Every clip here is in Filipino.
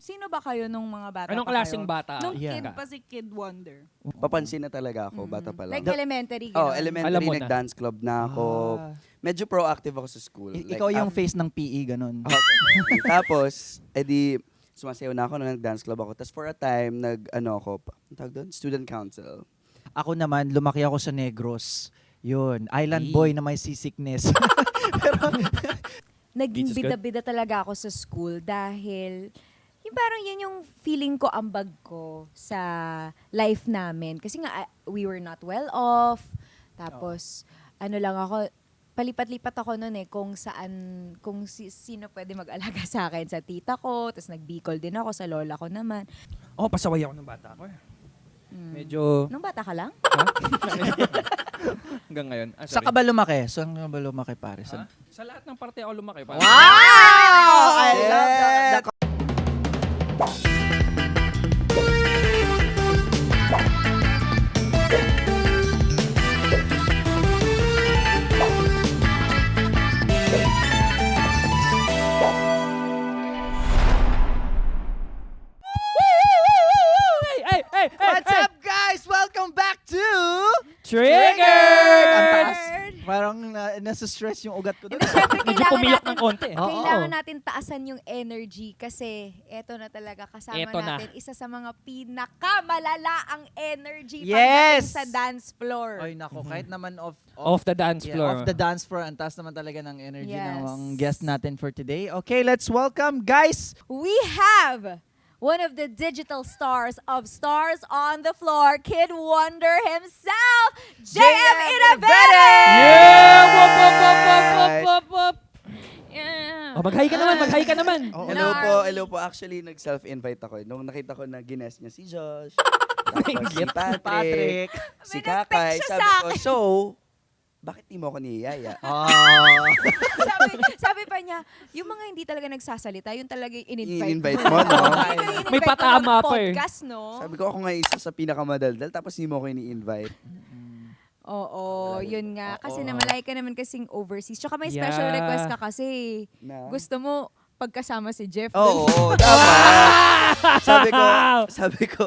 Sino ba kayo nung mga bata Anong pa klaseng kayo? bata? Nung Yeah. kid pa si Kid Wonder. Papansin na talaga ako, bata pa lang. Like elementary. Oh, ganun. Alam elementary, mo na. nag-dance club na ako. Medyo proactive ako sa school. Ikaw yung face ng PE, ganun. Okay. Tapos, edi, sumasayaw na ako nung nag-dance club ako. Tapos for a time, ang tawag doon? Student council. Ako naman, lumaki ako sa Negros. Yun, island Hey. boy na may seasickness. Naging Beats is good. bida-bida talaga ako sa school dahil yung parang yun yung feeling ko ambag ko sa life namin. Kasi nga, we were not well off. Tapos, ano lang ako, palipat-lipat ako noon kung sino pwede mag-alaga sa akin. Sa tita ko, tapos nag-Bicol din ako, sa lola ko naman. Oh, pasaway ako ng bata ko. Medyo... Nung bata ka lang? Hanggang ngayon. Ah, Sa sorry. ka ba lumaki? Saan ka ba lumaki, pare? Ha? Sa lahat ng parte ako lumaki. Wow! I love that. Hey! What's up, guys? Welcome back to... Triggered! Ang taas. Parang nasa-stress yung ugat ko doon. Hindi, syempre, Medyo kailangan pumiyak natin, ng konti. Oo. kailangan natin taasan yung energy kasi eto na talaga kasama Eto na. natin isa sa mga pinakamalala ang energy Yes! pagdating sa dance floor. Ay, nako. Kahit naman Off the dance floor. off the dance floor. Ang taas naman talaga ng energy Yes. ng guest natin for today. Okay, let's welcome, guys. We have one of the digital stars of Stars on the Floor, Kid Wonder himself, JM Inabere! Yeah! Wop! Yeah. Oh, mag-hi ka naman. Oo. Hello po. Actually, nag-self-invite ako. Nung nakita ko na gines niya si Josh, tapos si Patrick, Patrick. si May nag-text Kakay. siya Sabi sa ko, akin. so, bakit di mo ako niyaya? sabi pa niya, yung mga hindi talaga nagsasalita, yun talaga yung in-invite I-invite mo, no? Ikaw yung in-invite May mo patama ng pa eh. podcast, no? Sabi ko, ako nga isa sa pinakamadaldal, tapos di mo ako ini-invite. Oo, yun nga. Kasi Oo. namalay ka naman kasing overseas. Tsaka may special Yeah. request ka kasi. Na? Gusto mo pagkasama si Jeff. Oo, dapat. sabi ko,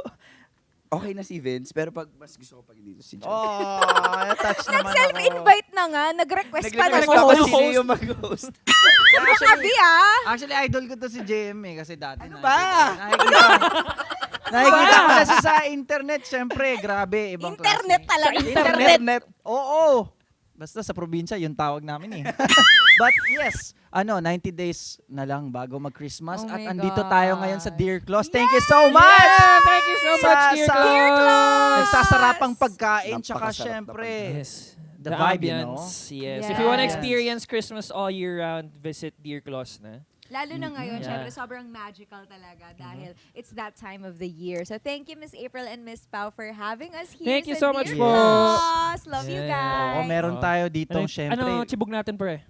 okay na si Vince, pero mas gusto ko pag dito si Josh. Oh, touch naman ako. Self-invite na nga. Nag-request pa ng Nag-request ako host. sino yung mag-host. Makabi ah. Actually, idol ko to si JM kasi dati. Ano ba? Nakikita ko na siya sa internet, syempre. Grabe, ibang Internet klase. talaga. Internet. Oo. Basta sa probinsya, yung tawag namin eh. But yes, 90 days na lang bago mag-Christmas. Oh at my andito God. tayo ngayon sa Dear Claus. Thank you so much! Yeah, thank you so much, Dear Dear Claus. Claus! Nagsasarapang pagkain, tsaka Napakasarap na syempre, Yes. the vibe, you know? ambience, yes. If you want to Yes. experience Christmas all year round, visit Dear Claus na. Lalo na ngayon, Yeah. syempre, sobrang magical talaga dahil it's that time of the year. So thank you, Miss April and Miss Pau, for having us here Thank you sa so much Dear po. Claus. Love you Yeah. guys. Oo, meron tayo dito, syempre. Ano, chibog natin, pre?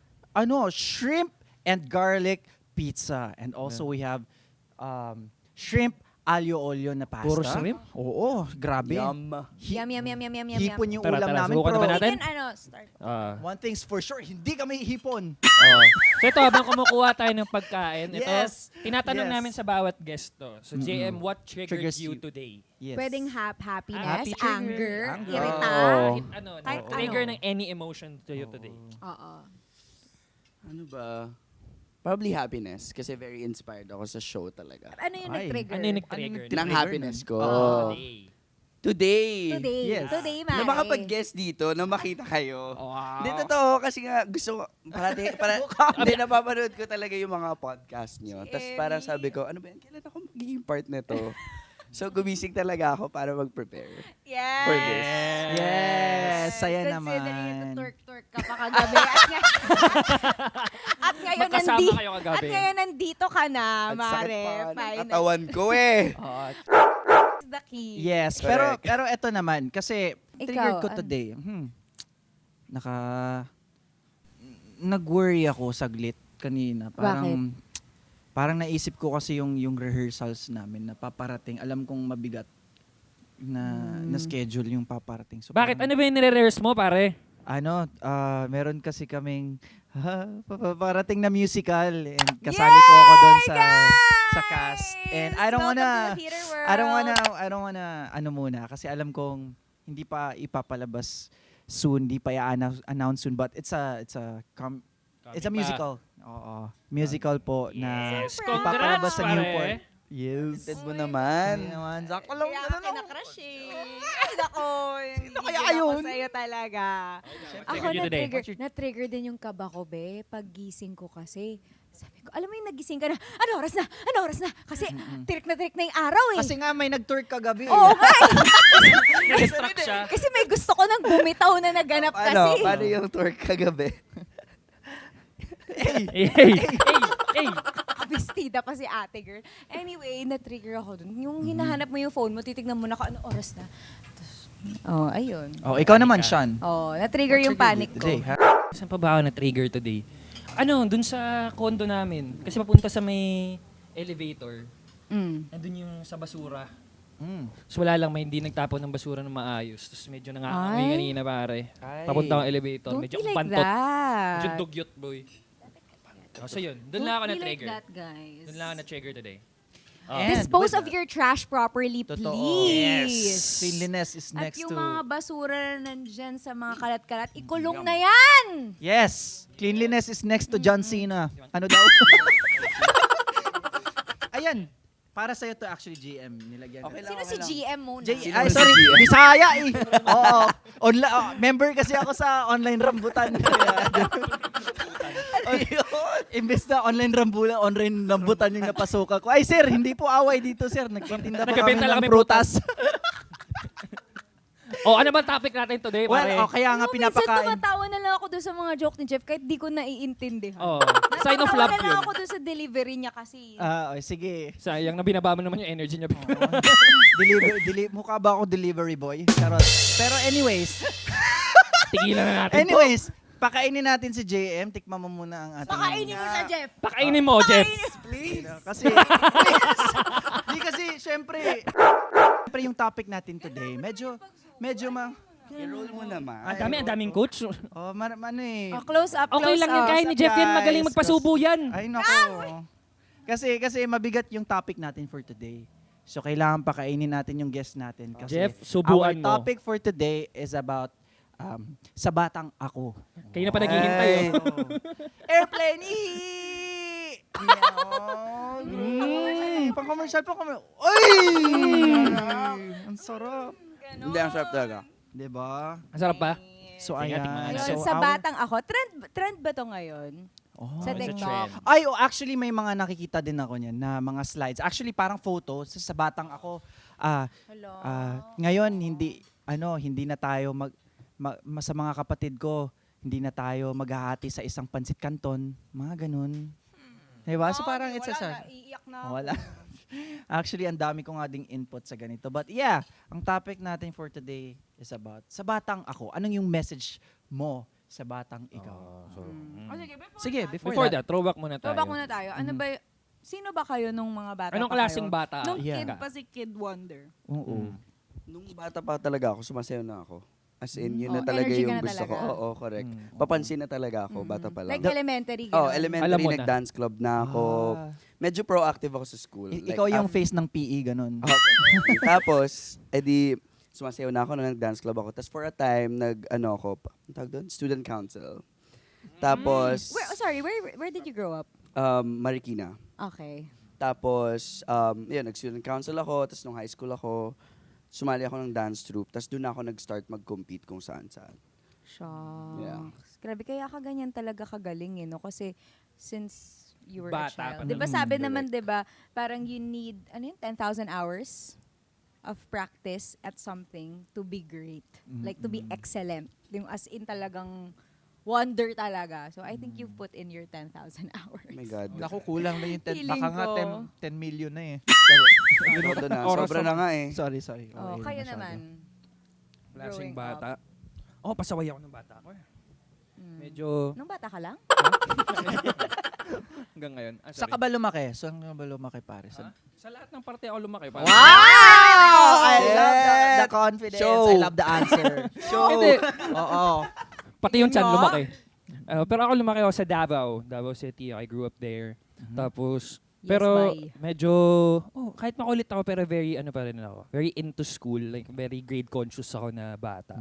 Shrimp and garlic pizza. And also we have shrimp aglio olio na pasta. Puro shrimp? Oo, grabe. Yum. Yum, yum, yum, yum, yum, yum. Hipon yung Tara, ulam tara, namin, subukan bro. na ba natin? We can, start. One thing's for sure, hindi kami hipon. So ito, habang kumukuha tayo ng pagkain, ito, Yes. tinatanong Yes. namin sa bawat guest to. So, JM, what triggered Triggers you you. today? Yes. Pwedeng happiness, Happy trigger. anger, Anger. irita. Oo. Kahit Trigger ano. ng any emotion to you today. Oo. Ano ba? Probably happiness, kasi very inspired ako sa show talaga. Ano yung Ay. nag-trigger? Ano yung nag-trigger? Trigger Ng happiness ko. Today. Today. Today. Yes. Today, Na Mare. makapag-guest dito, na makita kayo. Wow. Hindi totoo, kasi nga gusto ko, hindi napapanood ko talaga yung mga podcast nyo. Tapos parang sabi ko, ano ba yan, kailan ako magiging part nito? So gumising talaga ako para mag-prepare. Yes. For this. Yes, saya Considering naman. ito, twerk ka pa kagabi. At ngayon, Magkasama kayo kagabi. At ngayon, nandito ka na, At sakit Mare. pa ng Final. katawan ko eh. Is the key. Yes, Correct. pero eto naman, kasi triggered ko ano? today. Nag-worry ako saglit kanina. Parang naisip ko kasi yung rehearsals namin na paparating. Alam kong mabigat na schedule yung paparating. So Bakit? parang- Ano ba yung nire-rehearse mo, pare? Meron kasi kaming paparating na musical and kasali po ako doon sa sa cast. And I don't Welcome wanna, to the theater world. I don't wanna, ano muna, kasi alam kong hindi pa ipapalabas soon, hindi pa i-announce soon, but it's a musical. Oo. Musical po na Yes, ipapalabas sa congrats, Newport. pare. Yes. Tinted mo naman. Hindi naman. Sakto lang. Kaya ka kinakrush eh. Ay, nako. Sino kaya Ako yun? sa'yo talaga. Ako Trigger you today. na-trigger din yung kaba ko, be. Paggising ko kasi. Sabi ko, alam mo yung nagising ka na, ano oras na? Ano oras na? Kasi tirik na yung araw eh. Kasi nga may nag-tour kagabi. Oo nga eh. Na-distract siya. Kasi may gusto ko nang bumitaw na naganap kasi. Paano yung tour kagabi? Hey, hey, hey. Bestida pa si ate girl. Anyway, na-trigger ako dun. Yung hinahanap mo yung phone mo, titignan mo na kung ano oras na. Tapos, ayun. Oh, ikaw naman, Sean. Na-trigger yung panic ko. Jay, ha? Saan pa ba ako na-trigger today? Dun sa condo namin. Kasi papunta sa may elevator. Nandun yung sa basura. So wala lang, may hindi nagtapon ng basura ng maayos. Tapos medyo nangangamoy Ay. kanina, pare. Ay. Papunta ang elevator. Don't Medyo be like pantot. that. Medyo dugyot, boy. So yun, dun lang ako Don't be na-trigger. like that, guys. Dun lang ako na-trigger today. And Dispose with of your trash properly, Totoo. please. Cleanliness is At next yung to... mga basura na nandyan sa mga kalat-kalat, ikulong na yan! Yes! Cleanliness is next to John Cena. Ano daw? Ayan. Para sa'yo to actually, GM. Nilagyan Okay ko. lang. Sino si GM muna? Ay, Sino sorry. si GM? Bisaya eh. Oo. Member kasi ako sa online rambutan. Ayun. Imbes na online rambutan yung napasukan ko. Ay, sir, hindi po away dito, sir. Nagtitinda po kami Nagbebenta lang ng kami prutas. Ano ba topic natin today, pare? Well, kaya nga Minsan pinapakain. tumatawa na lang ako doon sa mga joke ni Jeff kahit di ko naiintindihan. Sign of Natatawa love na lang yun. ako doon sa delivery niya kasi. Sige. Sayang na binaba mo naman yung energy niya. Mukha ba ako delivery boy? Charot. Pero anyways, Tigilan na natin. pakainin natin si JM. Tikman mo muna ang ating... Pakainin mo siya, Jeff. Pakainin mo, Jeff. Please. Kasi, di kasi, syempre yung topic natin today, medyo I-roll mo naman. Ang daming coach. Close up, Okay lang yan, kaya ni Jeff yan, magaling magpasubo yan. Ay, nako. Kasi mabigat yung topic natin for today. So, kailangan pakainin natin yung guest natin. Kasi Jeff, subuan our mo. topic for today is about sa batang ako. Kayo na pa naghihintay. Ay. Airplane! Pang-commercial. Ay! Ang sarap. Hindi, ang sarap talaga. Diba? Ang sarap ba? So, Sige, ayan. tikman Ayun, natin. sa batang ako. Trend ba to ngayon? Oh, Sa it's a TikTok. trend. Ay, actually may mga nakikita din ako niyan na mga slides. Actually parang photo sa batang ako. Hello. Ngayon hindi na tayo sa mga kapatid ko, hindi na tayo maghahati sa isang pansit canton, mga ganun. Diba? So parang it's a Iiyak na. wala. Actually, ang dami ko nga ding input sa ganito. But yeah, ang topic natin for today is about sa batang ako. Anong yung message mo sa batang ikaw? Sige, Before that, throwback muna tayo. Throwback muna tayo. Ano ba, sino ba kayo nung mga bata Anong pa klaseng kayo? bata? Nung Yeah. kid pa si Kid Wonder. Oo. Nung bata pa talaga ako, sumasayaw na ako. As in, yun na Oh, talaga energy ka yung na gusto ko. talaga. Oo, correct. Papansin na talaga ako, bata pa lang. Like elementary. Oh, gano'n. Alam elementary, mo na. nag-dance club na ako. Medyo proactive ako sa school. Ikaw yung face ng PE, ganun. Okay. Tapos, edi, sumasayaw na ako nung nag-dance club ako. Tapos for a time, ang tawag doon? Student council. Tapos, Where did you grow up? Marikina. Okay. Tapos, yun, nag-student council ako. Tapos nung high school ako, sumali ako ng dance troupe. Tapos doon ako nag-start mag-compete kung saan-saan. Shucks. Yeah. Grabe, kaya ka ganyan talaga kagaling no? Kasi since you were Bata a child. pa Di ba naman. sabi naman, di ba, parang you need, 10,000 hours of practice at something to be great. Like to be excellent. Yung as in talagang wonder talaga. So I think you've put in your 10,000 hours. Oh my God. Naku, kulang na yung 10. Feeling Baka nga ko. 10 million na eh. Todo na. Oras Sobra na nga eh. Sorry. Oh, Okay, kayo masyado. naman. Klaseng Growing bata. Pasaway ako ng bata ko. Medyo Nung bata ka lang? hanggang ngayon. Sa ka ba lumaki? Saan ka ba lumaki, pare? Sa lahat ng parte ako lumaki. Wow! I love the confidence. Show. I love the answer. Hindi. Oo. Pati yung chan Nga? lumaki. Pero ako lumaki ako sa Davao City. I grew up there. Tapos, Yes, Pero bye. medyo, kahit makulit ako pero very ano pa rin ako. Very into school, like very grade conscious ako na bata.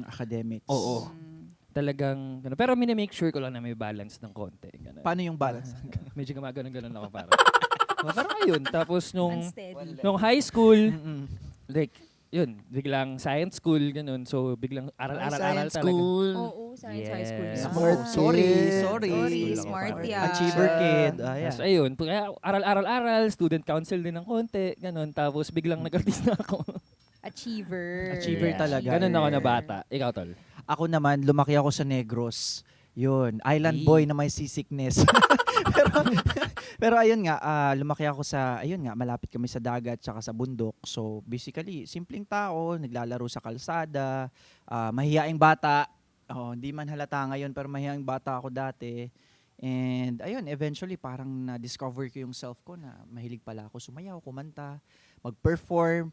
Academics. Oo. Talagang, pero minimake sure ko lang na may balance ng konti. Ganun. Paano yung balance? Medyo gumagano'n-ganon ako parang. Parang ayun. Tapos Unsteady. nung high school, Mm-mm. like, yun, biglang science school, ganun. So, biglang aral-aral talaga. Oo, science high school. Yes. yan. Smart Sorry. kid. Sorry, School ako, smart parang. yan. Achiever kid. Tapos ayun, aral-aral, student council din ng konti, ganun. Tapos biglang nag-artist na ako. Achiever. Achiever talaga. Ganun ako na bata. Ikaw, Tol. Ako naman, lumaki ako sa Negros. Yun, island Hey. boy na may seasickness. pero ayun nga, lumaki ako sa, ayun nga, malapit kami sa dagat tsaka sa bundok. So basically, simpleng tao, naglalaro sa kalsada, mahiyaing bata. Hindi man halata ngayon, pero mahiyaing bata ako dati. And ayun, eventually parang na-discover ko yung self ko na mahilig pala ako sumayaw, kumanta, mag-perform,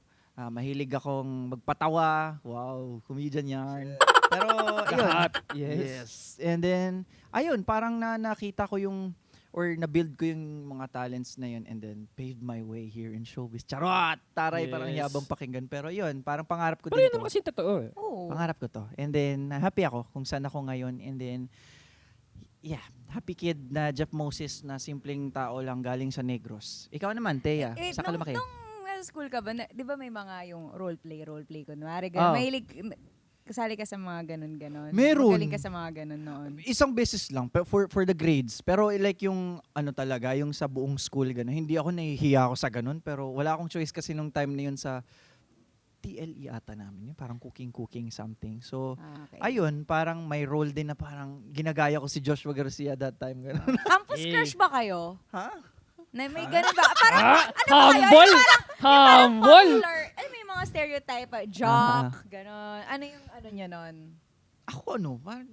mahilig akong magpatawa. Wow, comedian yarn. Pero ayun. Lahat. Yes. And then, ayun, parang nakita ko yung, or na-build ko yung mga talents na yun and then paved my way here in showbiz. Charot! Taray, parang Yes. yabang pakinggan. Pero yun, parang pangarap ko Pero din yun to. naman kasi totoo. Oo. Pangarap ko to. And then, happy ako kung saan ako ngayon. And then, yeah, happy kid na Jeff Moses na simpleng tao lang galing sa Negros. Ikaw naman, Thea. Eh, Saan ka lumaki? nung nasa school ka ba, di ba may mga yung role play, kunwari, Ah. mahilig, kasali ka sa mga ganon. Meron. Magaling ka sa mga ganon noon. Isang beses lang for the grades. Pero like yung ano talaga, yung sa buong school gano'n. Hindi ako nahihiya ako sa ganun, pero wala akong choice kasi nung time na yun sa TLE ata namin yun, parang cooking something. So Okay. ayun, parang may role din na parang ginagaya ko si Joshua Garcia that time gano'n. Campus Eh. crush ba kayo? Ha? Na may ganon ba? Parang, Humble! Humble! popular, may mga stereotype, jock, ganon. Ano yung ano niya nun? Ako ano? Parang,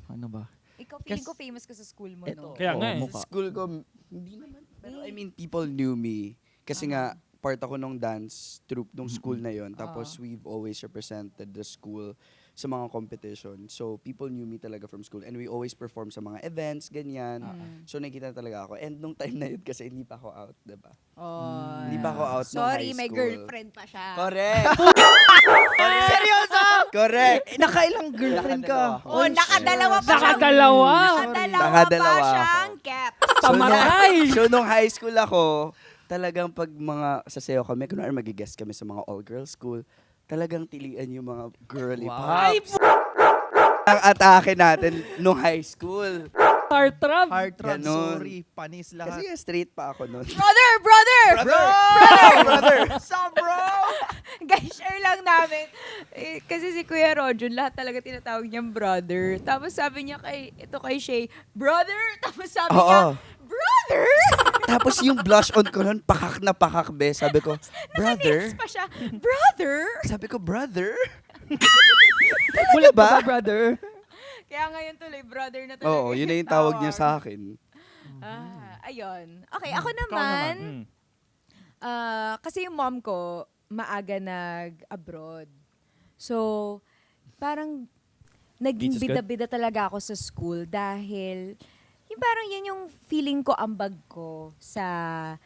ano ba? Ikaw, feeling Kas- ko famous ka sa school mo, Eto. no? Kaya nga eh. mukha. Sa school ko, hindi naman. Pero I mean, people knew me. Kasi nga, part ako nung dance troupe nung school na yon. Tapos we've always represented the school sa mga competition. So people knew me talaga from school. And we always perform sa mga events, ganyan. So nakikita talaga ako. And nung time na yun, kasi hindi pa ako out, diba? Oh, Hindi pa ako out nung sorry, high may school. girlfriend pa siya. Correct! Seryoso? Correct! Nakailang girlfriend ka? Oh, nakadalawa pa siyang... Nakadalawa! Nakadalawa Nakadalawa pa ako. siyang caps. Pamatay! So nung high school ako, talagang pag mga sasayaw kami, kunwari mag-guest kami sa mga all-girls school, talagang tilian yung mga girly pops. Ang atake natin nung high school. Heartthrob! Heartthrob, Ganun. sorry, panis Kasi lahat. straight pa ako nun. Brother! Brother! Sup, bro? Guys, share lang namin. Kasi si Kuya Rojon, lahat talaga tinatawag niyang brother. Tapos sabi niya kay Shay, brother! Tapos sabi niya, Oo. brother! Tapos yung blush on ko nun, pakak na pakak, be. Sabi ko, brother? Naka-nails pa siya, brother! Sabi ko, brother? Bulat ba? ba, brother? Kaya ngayon tuloy, brother na talaga. Oo, yun na yung tawag niya sa akin. Ayun. Okay, ako Ikaw naman, Mm. kasi yung mom ko, maaga nag-abroad. So, parang naging Beats is good? bida-bida talaga ako sa school dahil yung parang yun yung feeling ko ambag ko sa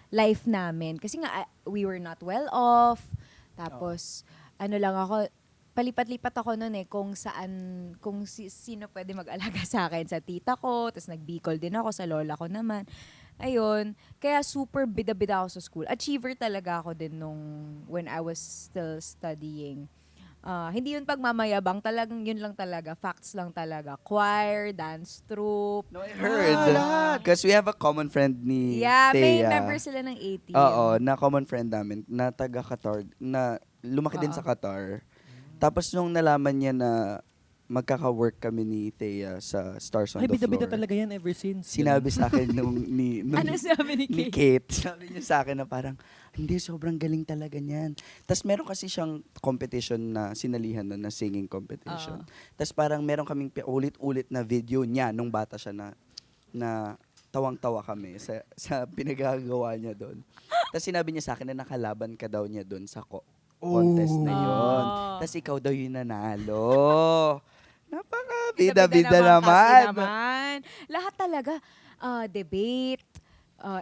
life namin. Kasi nga, we were not well off. Tapos, ano lang ako, palipat-lipat ako noon kung saan, sino pwede mag-alaga sa akin. Sa tita ko, tapos nag-Bicol din ako, sa lola ko naman. Ayun, kaya super bida-bida ako sa school. Achiever talaga ako din when I was still studying. Hindi yun pagmamayabang, talagang yun lang talaga, facts lang talaga. Choir, dance troupe. No, I heard. Because we have a common friend ni Yeah, may Thea. member sila ng 80. Oo, na common friend namin, na taga Qatar, na lumaki din sa Qatar. Tapos nung nalaman niya na magkaka-work kami ni Thea sa Stars on Ay, the bida-bida Floor, talaga yan ever since. sinabi sa akin nung Ano sabi ni ni Kate? Kate, sabi niya sa akin na parang, hindi, sobrang galing talaga niyan. Tapos meron kasi siyang competition na sinalihan na singing competition. Tapos parang meron kaming ulit-ulit na video niya nung bata siya na tawang-tawa kami sa pinagagawa niya doon. Tapos sinabi niya sa akin na nakalaban ka daw niya doon sa contest na yun. Tapos ikaw daw yung nanalo. Napaka bida-bida kasi naman. naman. Lahat talaga, debate,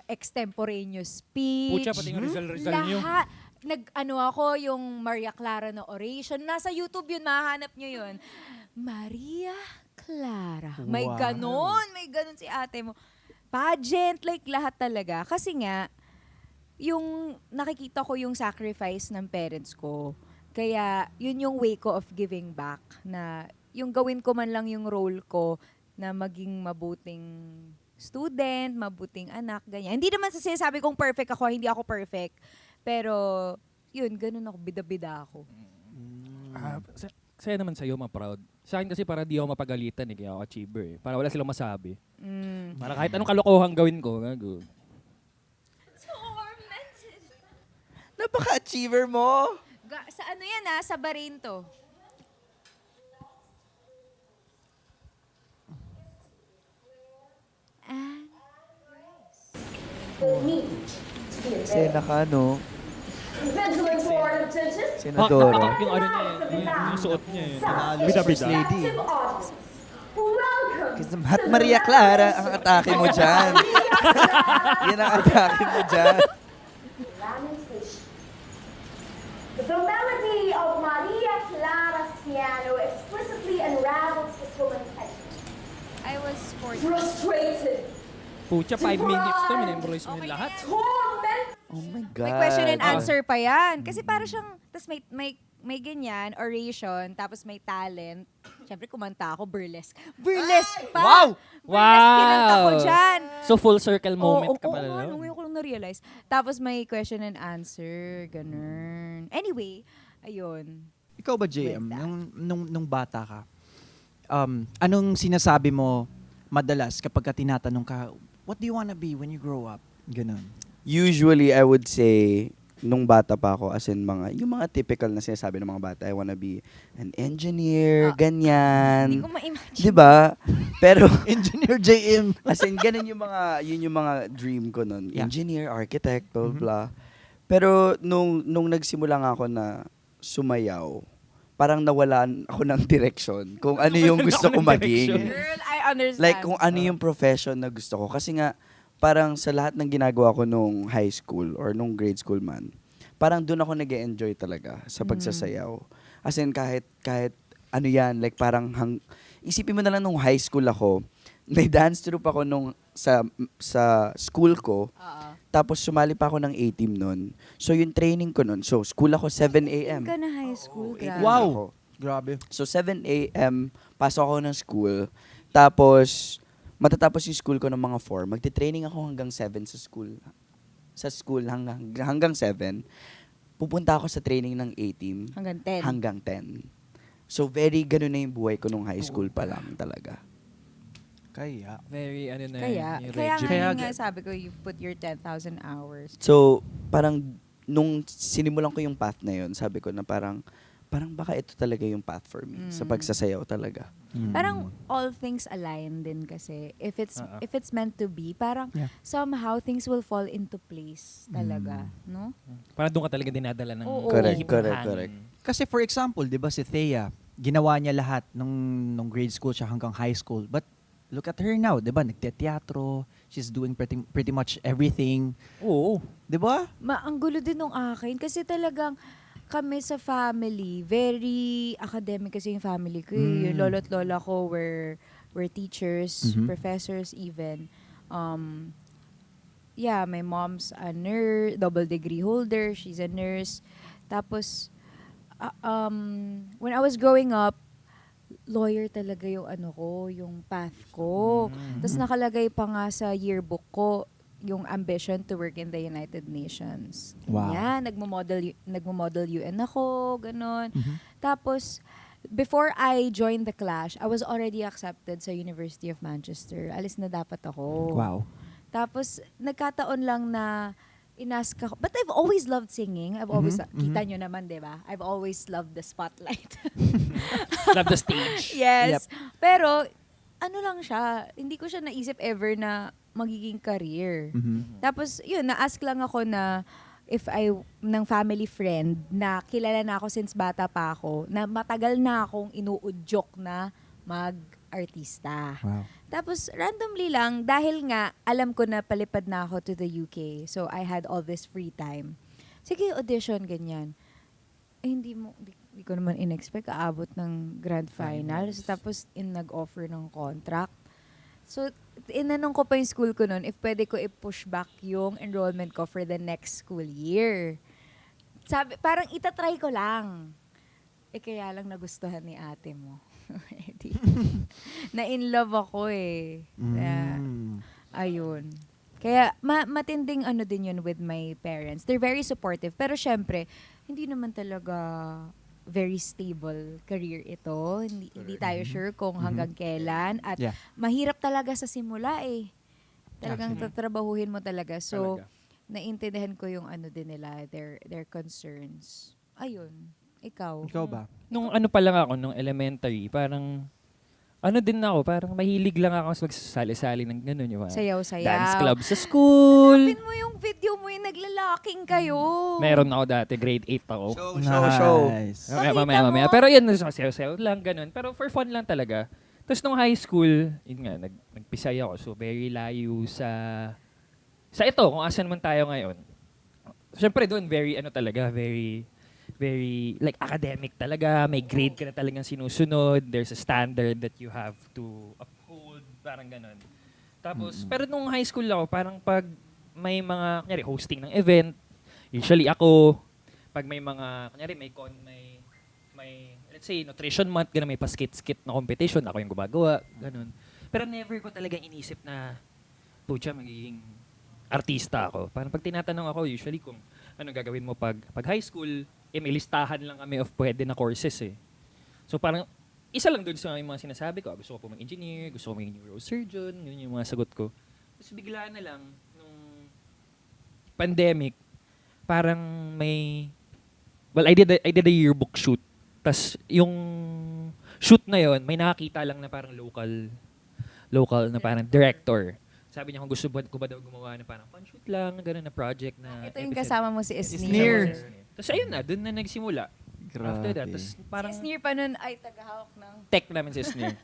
extemporaneous speech. Pucha, pati yung Rizal nyo. Lahat. Nag-ano ako, yung Maria Clara na oration. Nasa YouTube yun, mahanap nyo yun. Maria Clara. May Wow. may ganon si ate mo. Pageant, like lahat talaga. Kasi nga, yung nakikita ko yung sacrifice ng parents ko. Kaya, yun yung way ko of giving back. Na yung gawin ko man lang yung role ko na maging mabuting student, mabuting anak, ganyan. Hindi naman sa sinasabi kong perfect ako, hindi ako perfect. Pero, yun, ganun ako, bida-bida ako. Saya naman sa'yo, ma-proud. Sa akin kasi para di ako mapagalitan kaya ako achiever Para wala silang masabi. Para kahit anong kalokohan gawin ko, gago. Napaka-achiever mo. Sa ano yan sa Bahrain to. Sena ka, no? Pak, Senadora. yung ano niya, yung suot niya. First lady. Kasi Hat Maria Clara ang atake mo dyan. Yan ang atake mo dyan. The melody of Maria Clara's piano explicitly unravels this woman's head. I was 14. Frustrated, Pucha, 5 minutes to, minimorize mo yung lahat. tormented. Oh my God. May question and answer pa yan. Kasi para siyang, tas may ganyan, oration, tapos may talent. Siyempre, kumanta ako, burlesque. Burlesque pa! Wow! Burlesque kinanta ko Wow! dyan. So full circle moment ka Oo, pala. nga, no? ngayon ko lang na-realize. Tapos may question and answer, ganun. Anyway, ayun. Ikaw ba, JM, With that. nung bata ka, anong sinasabi mo madalas kapag ka tinatanong ka, what do you wanna be when you grow up? Ganun. Usually, I would say, nung bata pa ako, as in yung mga typical na sinasabi ng mga bata, I wanna be an engineer, ganyan. Hindi ko ma-imagine. Di ba? Pero, Engineer JM. as in, ganun yun yung mga dream ko nun. Yeah. Engineer, architect, blah, blah. Pero, nung nagsimula nga ako na sumayaw, parang nawalan ako ng direction kung ano yung gusto ko maging. Girl, I understand. Like, kung ano yung profession na gusto ko. Kasi nga, parang sa lahat ng ginagawa ko nung high school or nung grade school man, parang doon ako nag-enjoy talaga sa pagsasayaw. As in, kahit ano yan, like parang, isipin mo na lang nung high school ako, may dance troupe ako nung sa school ko, Oo. tapos sumali pa ako ng A-team nun. So, yung training ko nun, so school ako 7 a.m. Ka na high school, Oo, grabe. Wow! ako. Grabe. So, 7 a.m., pasok ako ng school. Tapos, matatapos yung school ko ng mga 4. Magte-training ako hanggang 7 sa school. Sa school hanggang 7. Pupunta ako sa training ng A-team Hanggang 10. hanggang 10. So, very ganun na yung buhay ko nung high school pa lang talaga. Kaya. Very, ano na Kaya yung nga regime. Kaya yun nga sabi ko, you put your 10,000 hours. So, parang nung sinimulan ko yung path na yun, sabi ko na parang baka ito talaga yung path for me sa pagsasayaw talaga. Parang all things align din kasi. If it's meant to be, parang Yeah. somehow things will fall into place talaga, no? Parang doon ka talaga dinadala ng Oo. Correct, ihip ng correct, hangin. correct. Kasi for example, 'di ba si Thea, ginawa niya lahat nung grade school siya hanggang high school. But look at her now, 'di ba? Nagte-teatro, she's doing pretty much everything, Oo. 'di ba? Ang gulo din nung akin kasi talagang kami sa family, very academic kasi yung family ko. Yung lolo at lola ko were teachers, professors even. Yeah, my mom's a nurse, double degree holder, she's a nurse. Tapos, when I was growing up, lawyer talaga yung yung path ko. Tapos nakalagay pa nga sa yearbook ko, yung ambition to work in the United Nations. Wow. Yan, nagmo-model UN ako, ganon. Tapos, before I joined the Clash, I was already accepted sa University of Manchester. Alis na dapat ako. Wow. Tapos, nagkataon lang na inask ako. But I've always loved singing. I've always, kita nyo naman, di ba? I've always loved the spotlight. Love the stage. Yes. Pero, ano lang siya, hindi ko siya naisip ever na magiging career. Tapos, yun, na-ask lang ako na ng family friend na kilala na ako since bata pa ako, na matagal na akong inuudyok na artista. Wow. Tapos randomly lang, dahil nga alam ko na palipad na ako to the UK, so I had all this free time. Sige, audition, ganyan. Eh, hindi ko naman in-expect aabot ng grand finals. Tapos nag-offer ng contract. So, inanong ko pa yung school ko noon if pwede ko i-push back yung enrollment ko for the next school year. Sabi, parang itatry ko lang. Eh, kaya lang nagustuhan ni ate mo. Na-in love ako eh. Kaya, ayun. Kaya matinding ano din yun with my parents. They're very supportive. Pero syempre, hindi naman talaga very stable career ito. Hindi tayo sure kung hanggang kailan. At Yeah. mahirap talaga sa simula eh. Talagang tatrabahuhin mo talaga. So, Talaga. naintindihan ko yung ano din nila, their concerns. Ayun. Ikaw. Ikaw ba? Nung ano pa lang ako, nung elementary, parang, ano din ako, parang mahilig lang ako sa magsasali-sali ng gano'n, yung mga Sayaw-sayaw. dance club sa school. Hanapin mo yung video mo yung naglalaking kayo. Meron ako dati, grade 8 ako. Show. Nice. Pakita Mamaya. mo. Pero yun, sayaw-sayaw lang, ganun. Pero for fun lang talaga. Tapos nung high school, yun nga, nagpisay ako. So, very layo sa ito, kung asan man tayo ngayon. Siyempre doon, very like academic talaga. May grade ka na talagang sinusunod. There's a standard that you have to uphold. Parang ganun. Tapos, pero nung high school ako, parang pag may mga, kunyari, hosting ng event, usually ako, pag may mga, kunyari, may let's say, nutrition month, ganun, may pa-skit-skit na competition, ako yung gumagawa, ganun. Pero never ko talaga inisip na, pucha, magiging artista ako. Parang pag tinatanong ako, usually kung ano gagawin mo pag high school, may listahan lang kami of pwede na courses eh. So parang, isa lang doon sa mga sinasabi ko, gusto ko po mag-engineer, gusto ko maging neurosurgeon, yun yung mga sagot ko. Tapos bigla na lang, nung pandemic, parang I did a yearbook shoot. Tapos yung shoot na yon, may nakakita lang na parang local na parang director. Sabi niya kung gusto ko ba daw gumawa na parang fun shoot lang, gano'n na project na Ito yung episode. kasama mo si Esnir. Esnir. Tapos ayun na, doon na nagsimula. After that, tapos Si parang Esnir pa nun ay tagahawak ng... tech namin si Esnir.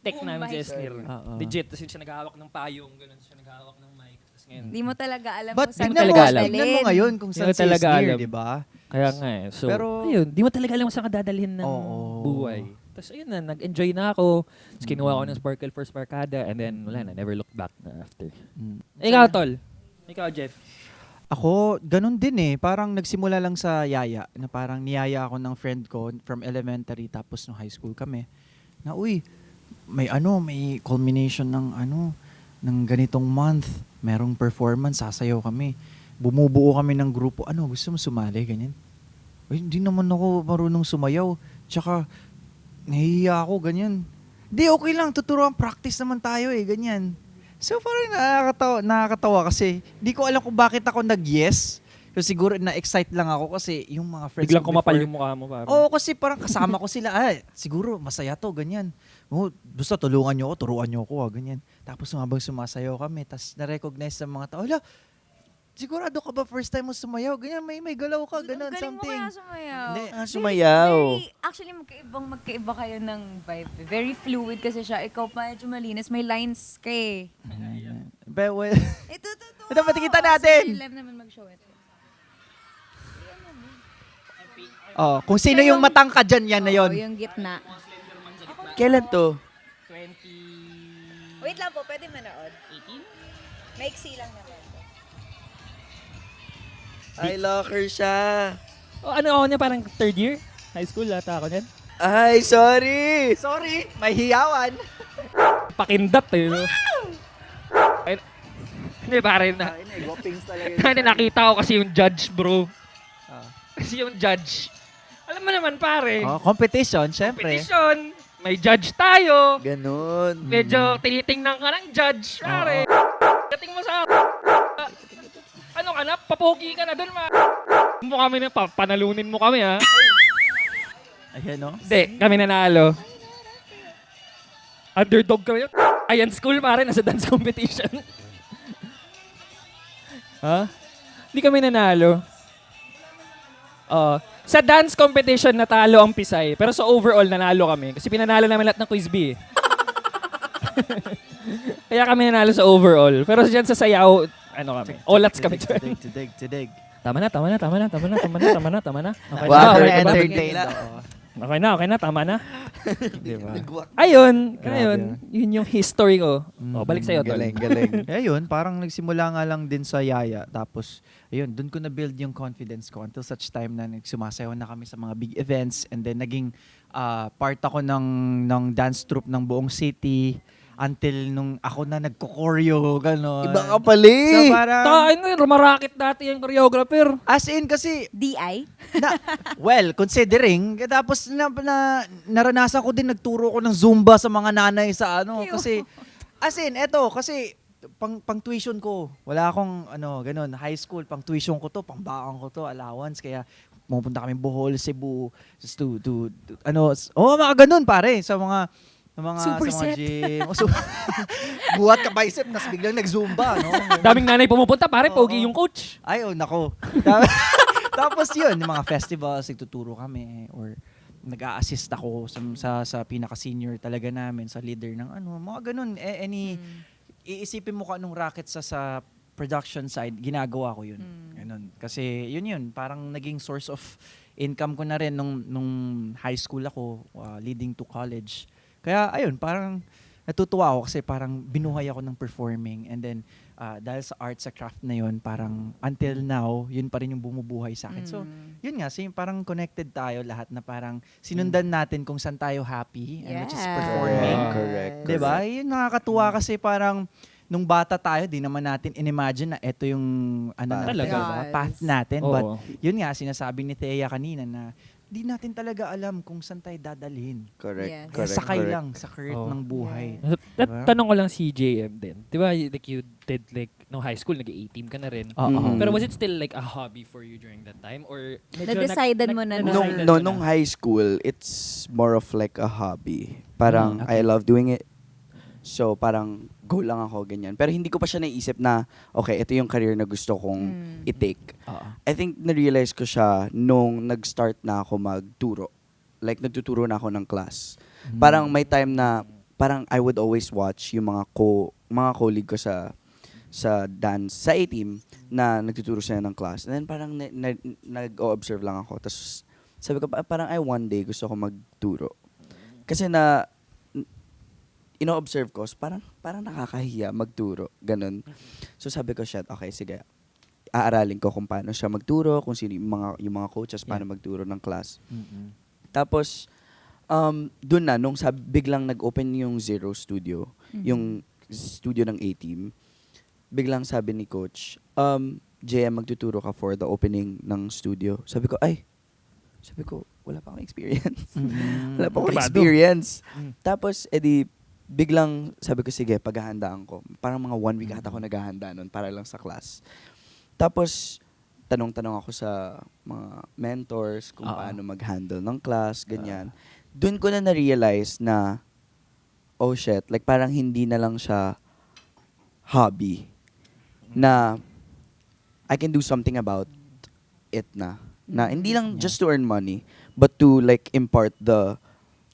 Tech Oh namin my si Esnir. Oo. Legit, tapos siya naghahawak ng payong, gano'n siya naghahawak ng mic. Tapos ngayon, Hindi mo talaga alam But kung saan mo tignan mo, talaga alam. tignan mo ngayon kung Hindi saan mo si talaga Sneer, alam. di ba? kaya nga eh. So, Pero- ayun, di mo talaga alam kung saan ka dadalhin ng Oo. buhay. Tapos ayun na, nag-enjoy na ako. Tapos kinuha ko ng Sparkle for Sparkada and then wala na, never looked back na after. Ikaw, Tol. Ikaw, Jeff. Ako, ganun din eh. Parang nagsimula lang sa yaya. Na parang niyaya ako ng friend ko from elementary tapos no high school kami. Na uy, may culmination ng ganitong month. Merong performance, sasayaw kami. Bumubuo kami ng grupo. Gusto mo sumali? Ganyan. Uy, hindi naman ako marunong sumayaw. Tsaka, nahihiya ako, ganyan. Di, okay lang. Tuturuan, practice naman tayo eh, ganyan. So parang nakakatawa kasi di ko alam kung bakit ako nag-yes. So siguro na-excite lang ako kasi yung mga friends Biglang ko kumapal before- yung mukha mo. Parang. Oo, kasi parang kasama ko sila. Siguro masaya to, ganyan. Basta tulungan nyo ako, turuan nyo ako, ganyan. Tapos habang sumasayaw kami, tapos na-recognize ng mga tao, hala, sigurado ka ba first time mo sumayaw? Ganyan, may galaw ka, ganun, Ang galing mo something. kaya sumayaw. Hindi. Sumayaw. Actually, magkaiba kayo ng vibe. Very fluid kasi siya. Ikaw pa medyo malinis. May lines ka eh. But well, Ito. Ito, patikita natin. Sige, live naman mag-show ito. kung sino yung matangka dyan, yan na Oo, yon. yung gitna. Kailan to? 20... Wait lang po, pwede manood. 18? Maiksi lang naman. Ay, locker siya. ano ako niya, parang third year? High school ata ako niyan. Ay, sorry. Sorry, may hiyawan. Pakindat eh. No? Ay, hindi pare na. Guwapings talaga. Hindi, nakita ko kasi yung judge, bro. Kasi yung judge. Alam mo naman, pare. Competition, syempre. Competition. May judge tayo. Ganun. Medyo tinitingnan ka ng judge, pare. Dating mo sa... ano ka na? Papogi ka na dun, ma. Mo kami na, panalunin mo kami, ha? Ayan, no? Hindi, kami nanalo. Underdog kami. Ayan, school, pare. Nasa dance competition. Ha? Hindi kami nanalo. Sa dance competition, natalo ang Pisay. Pero sa overall, nanalo kami. Kasi pinanalo namin lahat ng Quiz B. Kaya kami nanalo sa overall. Pero dyan sa sayaw, ano kami, olats kami dyan. Today. Tama na. Okay Wow, na, okay We're na ba? entertained. Okay na, tama na. Diba? Nagwak. Ayun, Grabe. yun yung history ko. Balik sa'yo, Tol. Galing. Ayun, parang nagsimula nga lang din sa Yaya. Tapos, ayun, doon ko na-build yung confidence ko until such time na nagsumasayaw na kami sa mga big events. And then, naging part ako ng dance troupe ng buong city. Until nung ako na nagko-choreo, gano'n. Iba ka pala So, eh. parang, Rumarakit dati yung choreographer. as in, kasi, DI? well, considering, tapos naranasan ko din, nagturo ko ng Zumba sa mga nanay sa ano. Ew. Kasi, as in, eto, kasi, pang tuition ko, wala akong, ganun, high school, pang tuition ko to, pang baon ko to, allowance, kaya, pumunta kami Bohol, Cebu, just mga ganun, pare, sa mga Superset. gym. Buhat ka bicep, tas biglang nag-Zumba, no? Daming nanay pumupunta, pare, Oo. pogi yung coach. Ay, nako. Tapos yun, yung mga festivals, nagtuturo kami, or nag-a-assist ako sa pinaka-senior talaga namin, sa leader ng mga ganun. Iisipin mo ka anong racket sa production side, ginagawa ko yun. Ganun. Kasi yun, parang naging source of income ko na rin nung high school ako, leading to college. Kaya ayun, parang natutuwa ako kasi parang binuhay ako ng performing, and then dahil sa art, sa craft na yun, parang until now, yun pa rin yung bumubuhay sa akin. So, yun nga, parang connected tayo lahat na parang sinundan natin kung saan tayo happy, and which is performing. Correct. Diba? Yun nakakatuwa kasi parang nung bata tayo, di naman natin in-imagine na ito yung Talaga. diba? Path natin. Oo. But yun nga, sinasabi ni Thea kanina na di natin talaga alam kung saan tayo dadalhin. Correct. Yes. Kaya sakay lang sa current Oo. ng buhay. Diba? Tanong ko lang si JM din. Di ba, like you did like, no high school, nag-A-team ka na rin. Oo. Pero was it still like a hobby for you during that time? Or medyo Na-decidedan mo na na-decidan na- mo Nung high school, it's more of like a hobby. Parang Okay. I love doing it. So parang go lang ako, ganyan. Pero hindi ko pa siya naisip na, okay, ito yung career na gusto kong i-take. Oo. I think na-realize ko siya nung nag-start na ako magturo. Like nagtuturo na ako ng class. Parang may time na parang I would always watch yung mga colleague ko sa dance, sa A-team na nagtuturo sila ng class. And then parang nag-o-observe lang ako. Tapos sabi ko, parang one day gusto ko magturo. Kasi ino-observe ko, parang nakakahiya magturo. Ganun. So sabi ko, shit, okay, sige. Aaralin ko kung paano siya magturo, kung sino yung mga coaches, paano magturo ng class. Tapos, dun na, nung biglang nag-open yung Zero Studio, yung studio ng A-Team, biglang sabi ni coach, JM, magtuturo ka for the opening ng studio. Sabi ko, wala pa akong experience. Wala pa akong Kabado. experience. Tapos, edi, biglang sabi ko, sige, paghahandaan ko. Parang mga 1 week ata ako naghahanda nun para lang sa class. Tapos, tanong-tanong ako sa mga mentors kung paano mag-handle ng class, ganyan. Doon ko na na-realize na, oh shit, like parang hindi na lang siya hobby. Na I can do something about it na. Na hindi lang just to earn money, but to like impart the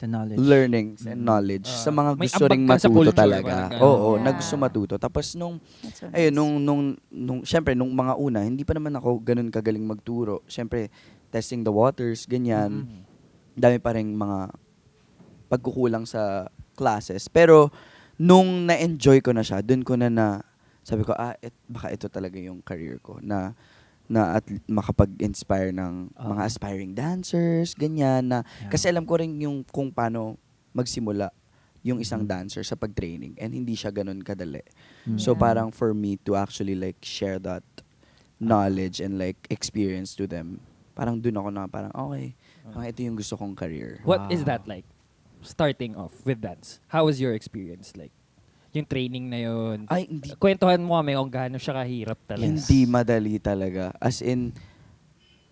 The knowledge. learnings and knowledge sa mga may gusto ring ambag ka sa matuto culture, talaga. parang ganun. Oo, Yeah. na gusto matuto. Tapos nung That's so ayun, nice. syempre, nung mga una, hindi pa naman ako ganun kagaling magturo. Syempre, testing the waters, ganyan. Dami pa rin mga pagkukulang sa classes. Pero, nung na-enjoy ko na siya, dun ko na sabi ko, baka ito talaga yung career ko. Na at makapag-inspire ng mga aspiring dancers, ganyan. Kasi alam ko rin yung kung paano magsimula yung isang dancer sa pag-training, and hindi siya ganun kadali. So parang for me to actually like share that knowledge and like experience to them, parang dun ako na parang okay, ito yung gusto kong career. What is that like? Starting off with dance. How was your experience like? Yung training na yun. Ay, hindi Kwentuhan mo kami kung gaano siya kahirap talaga. Hindi madali talaga. As in,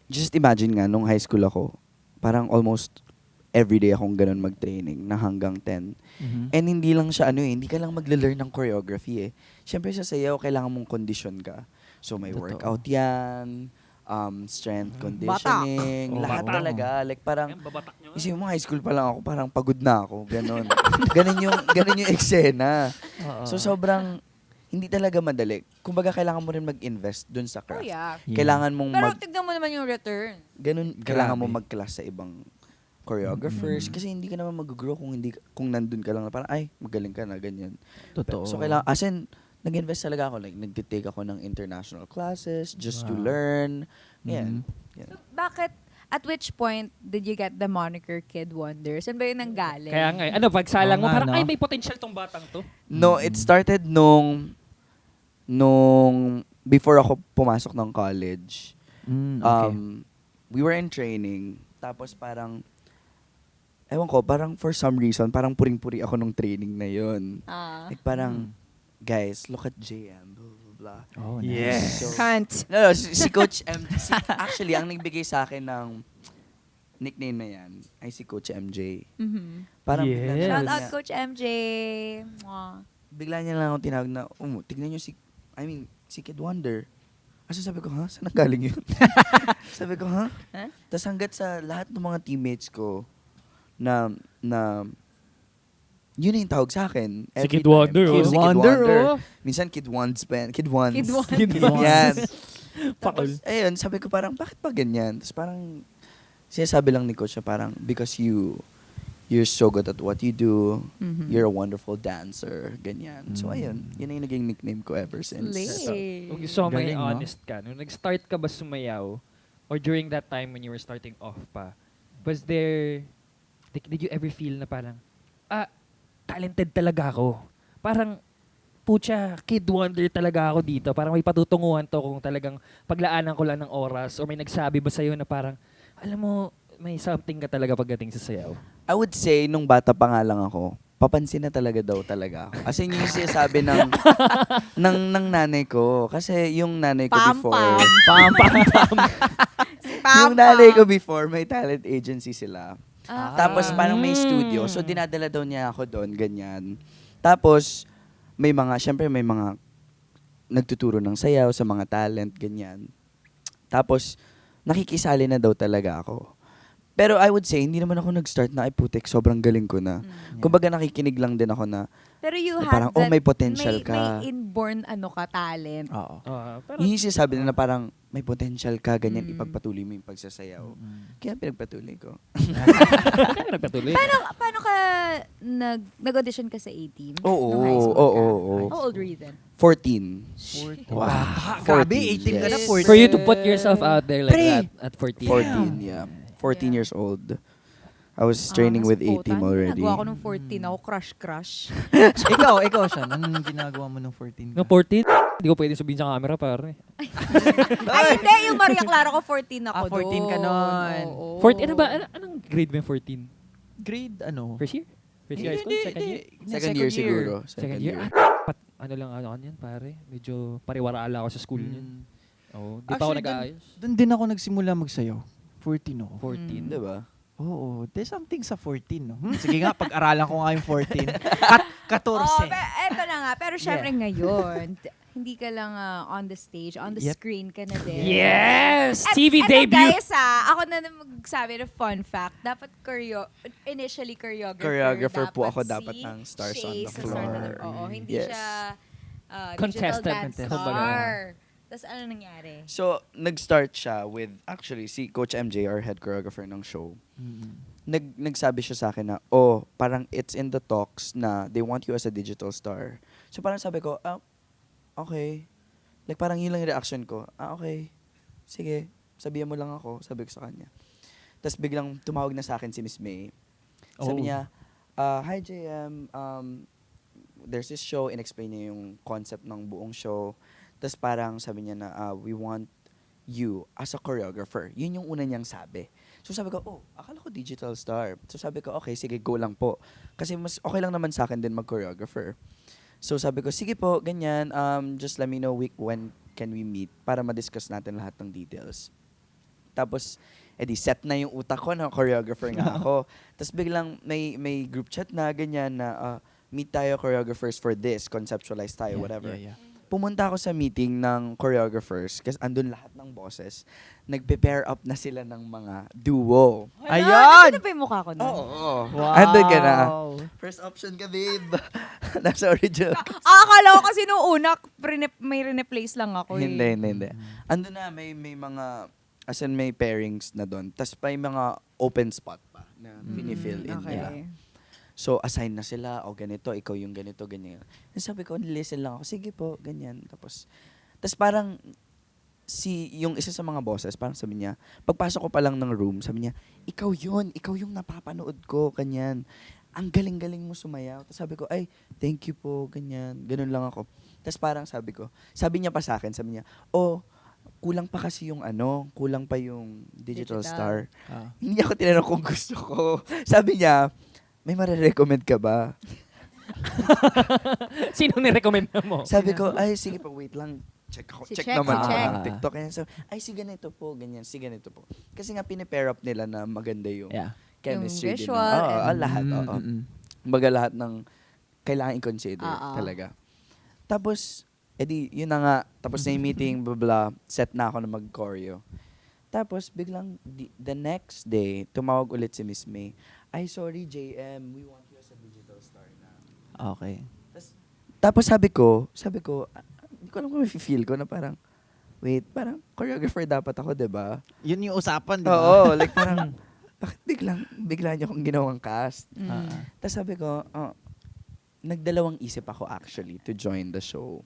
just imagine nga, nung high school ako, parang almost everyday akong ganun mag-training na hanggang 10. And hindi lang siya, hindi ka lang magle-learn ng choreography eh. Siyempre sa sayaw, kailangan mong condition ka. So may Totoo. workout yan, strength conditioning, Oh, lahat batak. talaga. Like parang, Ayan, babatak nyo nga. isipin mo high school pa lang ako, parang pagod na ako, ganon. Ganon yung eksena. So sobrang, hindi talaga madali. Kumbaga, kailangan mo rin mag-invest dun sa Oh, craft. yeah. Kailangan mong Pero tignan mo naman yung return. kailangan mo Grabe. mag-class sa ibang choreographers kasi hindi ka naman mag-grow kung nandun ka lang na parang ay magaling ka na ganyan. Totoo. So kailangan as in nag-invest talaga ako, like nag-take ako ng international classes just to Wow. learn. Yan. Yan. Bakit, at which point did you get the moniker Kid Wonder? Saan ba yun nanggaling? Kaya nga, pagsalang mo, Oo nga, parang, no? ay, may potential tong batang to. No, it started nung before ako pumasok ng college. Okay. We were in training. Tapos parang ewan ko, parang for some reason, parang puring-puri ako nung training na yun. Like parang, guys, look at JM, blah, blah, blah. Oh, Yes. So, Cunt. no, si Coach M, actually, ang nagbigay sa akin ng nickname na yan ay si Coach MJ. Mhm. Parang Yes. bigla na Shout lang out niya, Coach MJ. Mwah. bigla niya lang ako tinawag na, tignan niyo si Kid Wonder. Kasi sabi ko, ha? Saan galing yun? Sabi ko, ha? Huh? Tapos hanggat sa lahat ng mga teammates ko na yun na yung tawag sa akin. Si Every Kid time. Wonder, Si oh. Kid Wonder, Wonder. oh. Minsan Kid Wands pa yan. Kid Wands. Kid Wands. Kid Wands. Yan. Pakul. Tapos, ayun, sabi ko parang, bakit pa ganyan? Tapos parang, sinasabi lang ni Coach na parang, because you're so good at what you do, Mhm. you're a wonderful dancer, ganyan. So, ayun, yun ang naging nickname ko ever since. Slay. Kung gusto mo may Galing, no? honest ka, nung nag-start ka ba sumayaw, or during that time when you were starting off pa, was there, did you ever feel na parang, talented talaga ako. Parang, pucha, Kid Wonder talaga ako dito. Parang may patutunguhan to kung talagang paglaanan ko lang ng oras or may nagsabi ba sa'yo na parang, alam mo, may something ka talaga pagdating sa sayaw. I would say, nung bata pa nga lang ako, papansin na talaga daw talaga ako. As in, yung sinasabi ng nanay ko. Kasi yung nanay ko Pam, before, pam. yung nanay ko before, may talent agency sila. Ah. Tapos parang may studio. So dinadala daw niya ako doon, ganyan. Tapos syempre may mga nagtuturo ng sayaw sa mga talent, ganyan. Tapos nakikisali na daw talaga ako. Pero I would say, hindi naman ako nag-start na, ay putik, sobrang galing ko na. Kumbaga nakikinig lang din ako na, Pero you na had parang, that, may potential ka. May inborn talent. Oo. Pero, Yun yung sinasabi nila na parang, may potential ka, ganyan, Mm. ipagpatuloy mo yung pagsasayaw. Kaya pinagpatuloy ko. kaya nagpatuloy. Paano ka nag-audition ka sa A-Team? Oo, Nung high school oo, ka? oo. How old were you then? 14. Wow. 14, Grabe, 18 ka na, yes. 14. For you to put yourself out there like Pre! that at 14. 14, yeah. 14 years old. I was training with A-Team already. Nagawa ko nung 14 ako, crush. ikaw, Sean, anong ginagawa mo nung 14 No, ka? 14? Hindi ko pwede sabihin sa camera, pare. Ay, hindi. Yung Maria Clara ko, 14 ako 14 ka nun. Oo. 14, ano ba? Anong grade mo yung 14? Grade, ano? First year? First year high school? Second year? Second year siguro. Second year? Ano lang, ano yan, pare? Medyo pariwaraala ako sa school niyan. Oo, di pa ako Actually, nag-aayos. Doon din ako nagsimula magsayaw. 14 ako. 14. Di ba? Oo, there's something sa 14, no? Sige nga, pag-aralan ko nga yung 14. 14. Oh, eto na nga. Pero syempre ngayon, hindi ka lang on the stage, on the Yep. screen ka na din. Yes! TV Eto debut! guys ako na magsabi ng fun fact. Dapat initially choreographer. Po ako dapat ng Stars on Shay the sa Floor. Oo, hindi Yes. siya Contestant. digital dance Kumbaga. star. Tapos ano nangyari? So, nag-start siya with, actually, si Coach MJ, our head choreographer ng show, nagsabi siya sa akin na, parang it's in the talks na they want you as a digital star. So, parang sabi ko, okay. Like, parang yun lang yung reaction ko. Okay. Sige, sabihan mo lang ako, sabi ko sa kanya. Tapos biglang tumawag na sa akin si Miss May. Sabi niya, hi JM, there's this show, in-explain niya yung concept ng buong show. Tapos parang sabi niya na, we want you as a choreographer. Yun yung una niyang sabi. So sabi ko, akala ko digital star. So sabi ko, okay, sige, go lang po. Kasi mas okay lang naman sa akin din mag-choreographer. So sabi ko, sige po, ganyan, just let me know when can we meet para ma-discuss natin lahat ng details. Tapos, edi set na yung utak ko na choreographer nga ako. Tapos biglang may group chat na ganyan na meet tayo choreographers for this, conceptualize tayo, whatever. Yeah. pumunta ako sa meeting ng choreographers kasi andun lahat ng bosses. Nagpe-pair up na sila ng mga duo. Ayun! Ano ba yung mukha ko na? Oo. Wow. Andun ka na. First option ka, babe. Nasa original. Akala ko kasi noong una, may replace lang ako eh. Hindi. Andun na, may mga, as in may pairings na doon. Tapos may mga open spot pa na finifill in nila. So, assign na sila, o ganito, ikaw yung ganito, ganyan. And sabi ko, listen lang ako, sige po, ganyan. Tapos parang, yung isa sa mga bosses, parang sabi niya, pagpasok ko pa lang ng room, sabi niya, ikaw yung napapanood ko, ganyan. Ang galing-galing mo sumayaw. Tapos sabi ko, ay, thank you po, ganyan. Ganun lang ako. Tapos parang sabi niya pa sa akin, sabi niya, kulang pa kasi yung kulang pa yung digital star. Hindi ako tinanong kung gusto ko. Sabi niya, may marirecommend ka ba? Sinong nirecommend mo? Sabi ko, ay, sige pa, wait lang. Check naman ako check. ng TikTok. Kaya sabi, ay, si ganito po, ganyan, si ganito po. Kasi nga, pine-pair up nila na maganda yung chemistry. Yung visual din. Oo, and- lahat. Oo. Baga lahat ng kailangan i-consider talaga. Tapos, edi, yun na nga. Tapos na yung meeting, blah, blah, set na ako na mag-choreo. Tapos, biglang, the next day, tumawag ulit si Miss May. Ay, sorry, JM, we want you as a digital star na. Okay. Tapos sabi ko, hindi ko alam kung feel ko na parang, wait, parang choreographer dapat ako, diba? Yun yung usapan, di ba? Oo, like parang, bakit bigla niyo akong ginawang cast? Tapos sabi ko, nagdalawang isip ako actually to join the show.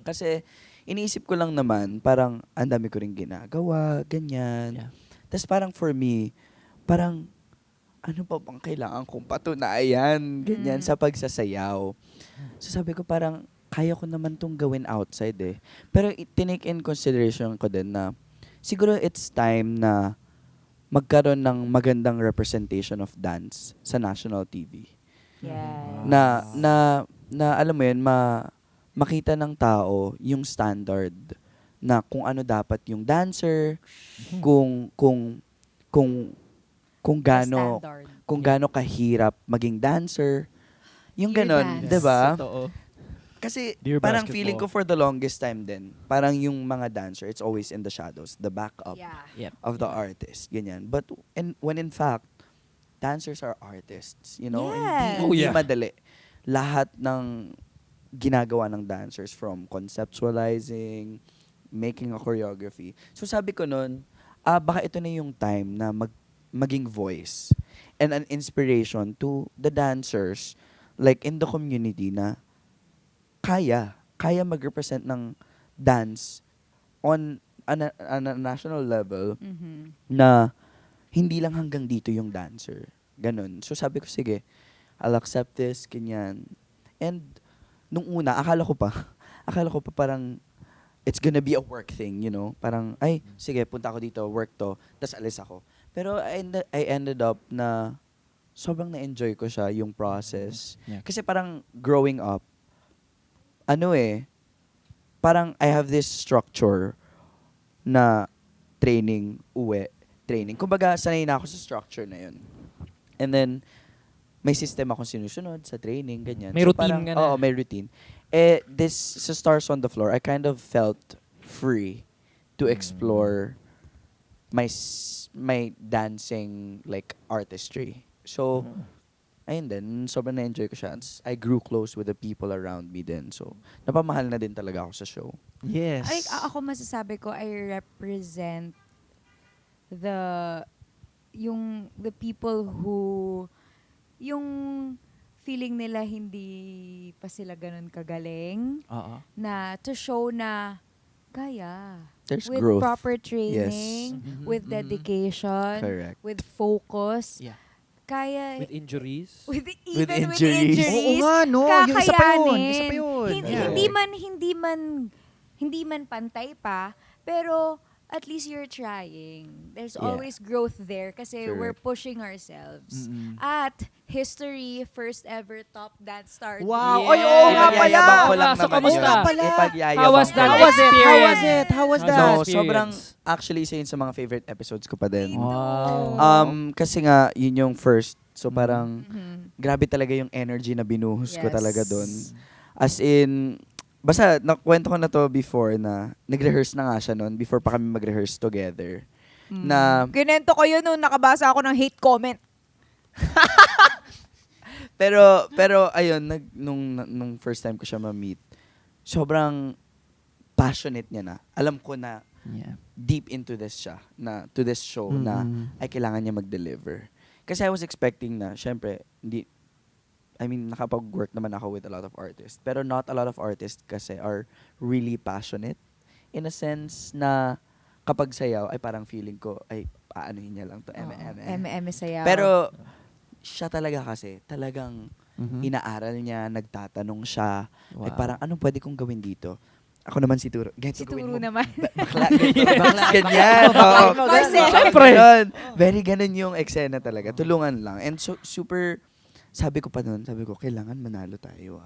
Kasi, iniisip ko lang naman, parang, ang dami ko rin ginagawa, ganyan. Yeah. Tapos parang for me, parang, ano pa bang kailangan kong patunayan, ganyan, sa pagsasayaw. So sabi ko parang, kaya ko naman tong gawin outside eh. Pero tinake in consideration ko din na, siguro it's time na magkaroon ng magandang representation of dance sa national TV. Yeah. Na alam mo yun, makita ng tao yung standard na kung ano dapat yung dancer, kung gaano Standard. kung gaano kahirap maging dancer. Yung Dear ganon, dance. 'di ba? Totoo. Kasi Dear parang basketball. feeling ko for the longest time din, parang yung mga dancer, it's always in the shadows, the backup Yeah. Yep. of the artist, ganyan. But when in fact, dancers are artists, you know? Yes. Oh, Hindi yeah. madali. Lahat ng ginagawa ng dancers from conceptualizing, making a choreography. So sabi ko nun, baka ito na yung time na maging voice and an inspiration to the dancers like in the community na kaya mag-represent ng dance on a national level na hindi lang hanggang dito yung dancer. Ganun. So sabi ko, sige, I'll accept this, ganyan. And nung una, akala ko pa parang it's gonna be a work thing, you know? Parang, ay, sige, punta ako dito, work to, tas alis ako. Pero I ended up na sobrang na-enjoy ko siya, yung process. Yeah. Kasi parang growing up, parang I have this structure na training, uwi, training. Kumbaga, sanay na ako sa structure na yun. And then, may system akong sinusunod sa training, ganyan. May routine parang, ka na. Oo, may routine. Sa Stars on the Floor, I kind of felt free to explore my dancing like artistry. So, ayun din, sobrang na-enjoy ko siya. I grew close with the people around me din. So, napamahal na din talaga ako sa show. Yes. Ako masasabi ko, I represent the people who yung feeling nila hindi pa sila ganun kagaling Oo. na to show na kaya. There's with growth. proper training, Yes. with dedication, Correct. with focus, Yeah. kaya With injuries. even with injuries. injuries, Oo nga, no. Yung isa pa yun. kakayanin. Isa pa yun. Hin- Yeah. hindi man pantay pa, pero at least you're trying. There's Yeah. always growth there kasi we're Correct. pushing ourselves. Mm-mm. At history, first ever top dance star. Wow. Yeah. Ay, oo nga pala. Ipagyayabang ko lang So, naman kamusta? yun. Oo nga pala. Ipagyayabang How was ko that? lang. How was it? How Experience. was it? How was How's that? that? No, experience? sobrang, actually, isa yun sa mga favorite episodes ko pa din. Wow. Kasi nga, yun yung first. So parang, Mhm. grabe talaga yung energy na binuhus ko Yes. talaga doon. As in, basta nakwento ko na to before na nag-rehearse na nga siya noon before pa kami mag-rehearse together. Na Kinento ko yun nung nakabasa ako ng hate comment. pero ayun, nung first time ko siya ma-meet, sobrang passionate niya na. Alam ko na Yeah. deep into this siya, na to this show na ay kailangan niya mag-deliver. Kasi I was expecting na, syempre, nakapag-work naman ako with a lot of artists. Pero not a lot of artists kasi are really passionate. In a sense na kapag sayaw, ay parang feeling ko, ay paanohin niya lang to, M&M sayaw. Pero siya talaga kasi, talagang Mhm. inaaral niya, nagtatanong siya, ay Wow. parang anong pwede kong gawin dito? Ako naman si Turo. Ganito si gawin Turo mo. naman. Bakla, ganyan. Oo. Marcel. Siyempre. Ganun. Very ganun yung eksena talaga. Tulungan lang. And so, super, sabi ko pa noon, sabi ko, kailangan manalo tayo.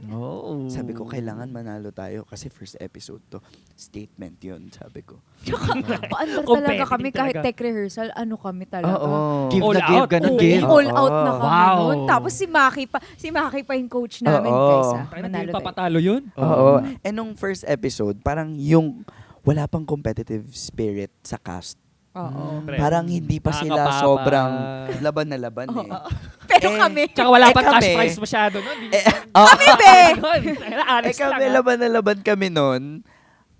Oh. Sabi ko, kailangan manalo tayo kasi first episode to. Statement yun, sabi ko. Paandar talaga Competitive kami kahit talaga. tech rehearsal. Ano kami talaga? Oo. Give All na give, out. ganun Oo, give. all out na kami Wow. nun. Tapos si Maki pa yung coach namin, Oo. guys. Tayo na Manalo yung tayo. papatalo yun. Oo. And nung first episode, parang yung wala pang competitive spirit sa cast. Oo. Pre. Parang hindi pa sila Nakakapapa. sobrang laban na laban eh. Pero Eh, kami, Tsaka wala pang cash kami- prize masyado nun. kami be! Honest lang. kami ah. laban na laban kami nun.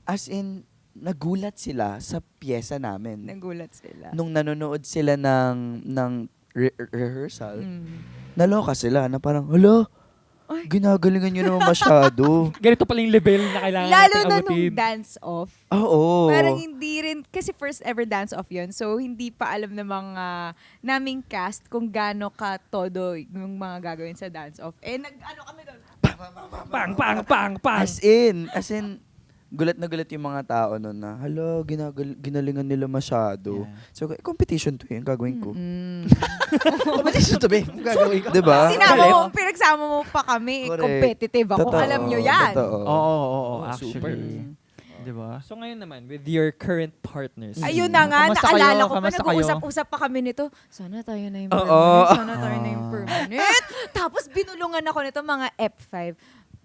As in, nagulat sila sa pyesa namin. Nagulat sila. Nung nanonood sila ng rehearsal, Mm. naloka sila na parang, hala, ginagalingan nyo naman masyado. Ganito pala yung level na kailangan Lalo nating na abutin. nung dance-off. Oo. Parang hindi rin, kasi first ever dance-off yun. So, hindi pa alam ng mga naming cast kung gaano ka todo yung mga gagawin sa dance-off. Eh, nag-ano kami doon? Pang. As in, gulat na gulat yung mga tao nun na, hala, ginalingan nila masyado. Yeah. So, competition to yung gagawin ko. Mm. Competition to be. Gagawin ko. Diba? Sinama mo, pinagsama mo pa kami. Correct. Competitive ako. Totoo, Alam nyo yan. Totoo. Oo, super. actually. Diba? So ngayon naman, with your current partners. Ayun na nga, Kamusta naalala kayo? ko pa, Kamusta kayo? nag-uusap-usap pa kami nito. Sana tayo na yung Oo. permanent. Sana tayo na yung permanent. Tapos binulungan ako nito mga F5.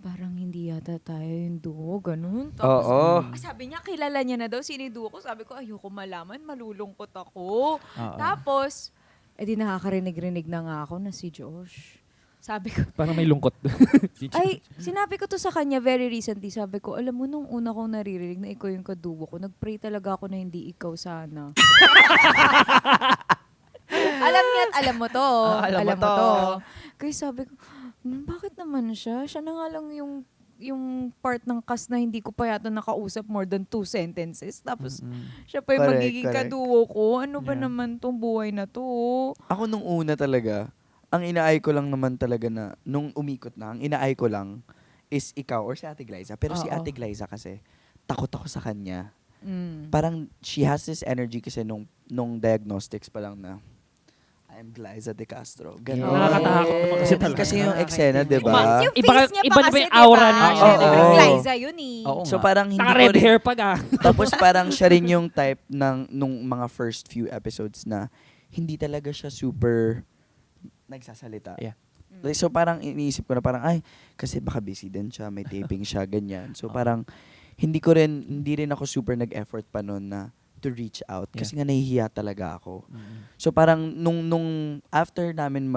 Parang hindi yata tayo yung duo, ganun. Tapos, Oo. sabi niya, kilala niya na daw sino yung duo ko. Sabi ko, ayoko malaman, malulungkot ako. Oo. Tapos, edi nakakarinig-rinig na nga ako na si Josh. Sabi ko, Parang may lungkot. ay, sinabi ko to sa kanya very recently. Sabi ko, alam mo, nung una kong naririnig na ikaw yung kadugo ko, nag-pray talaga ako na hindi ikaw sana. Alam niya at alam mo to. Alam mo mo to. to. Kaya sabi ko, bakit naman siya? Siya na nga lang yung part ng cast na hindi ko pa yata nakausap more than 2 sentences. Tapos, siya pa yung Correct, magiging correct. kaduo ko. Ano ba Yeah. naman tong buhay na to? Ako nung una talaga, ang inaay ko lang naman talaga na, nung umikot na, ang inaay ko lang is ikaw or si Ate Glyza. Pero si Oo. Ate Glyza kasi, takot ako sa kanya. Mm. Parang she has this energy kasi nung diagnostics pa lang na, I'm Glyza De Castro. Ganon. Nakakatakot naman kasi talaga. Kasi yung eksena, di Mas ba? yung Iba- face niya iba pa na ba kasi, yung aura diba? niya? Syempre, Oo. Glyza yun eh. Oo So nga. parang hindi Naka ko red rin- hair pa ka. Tapos parang siya rin yung type nung mga first few episodes na hindi talaga siya super nagsasalita. Yeah. Like, so parang iniisip ko na parang, ay, kasi baka busy din siya, may taping siya, ganyan. So parang hindi rin ako super nag-effort pa noon na to reach out. Kasi nga nahihiya talaga ako. So parang nung after namin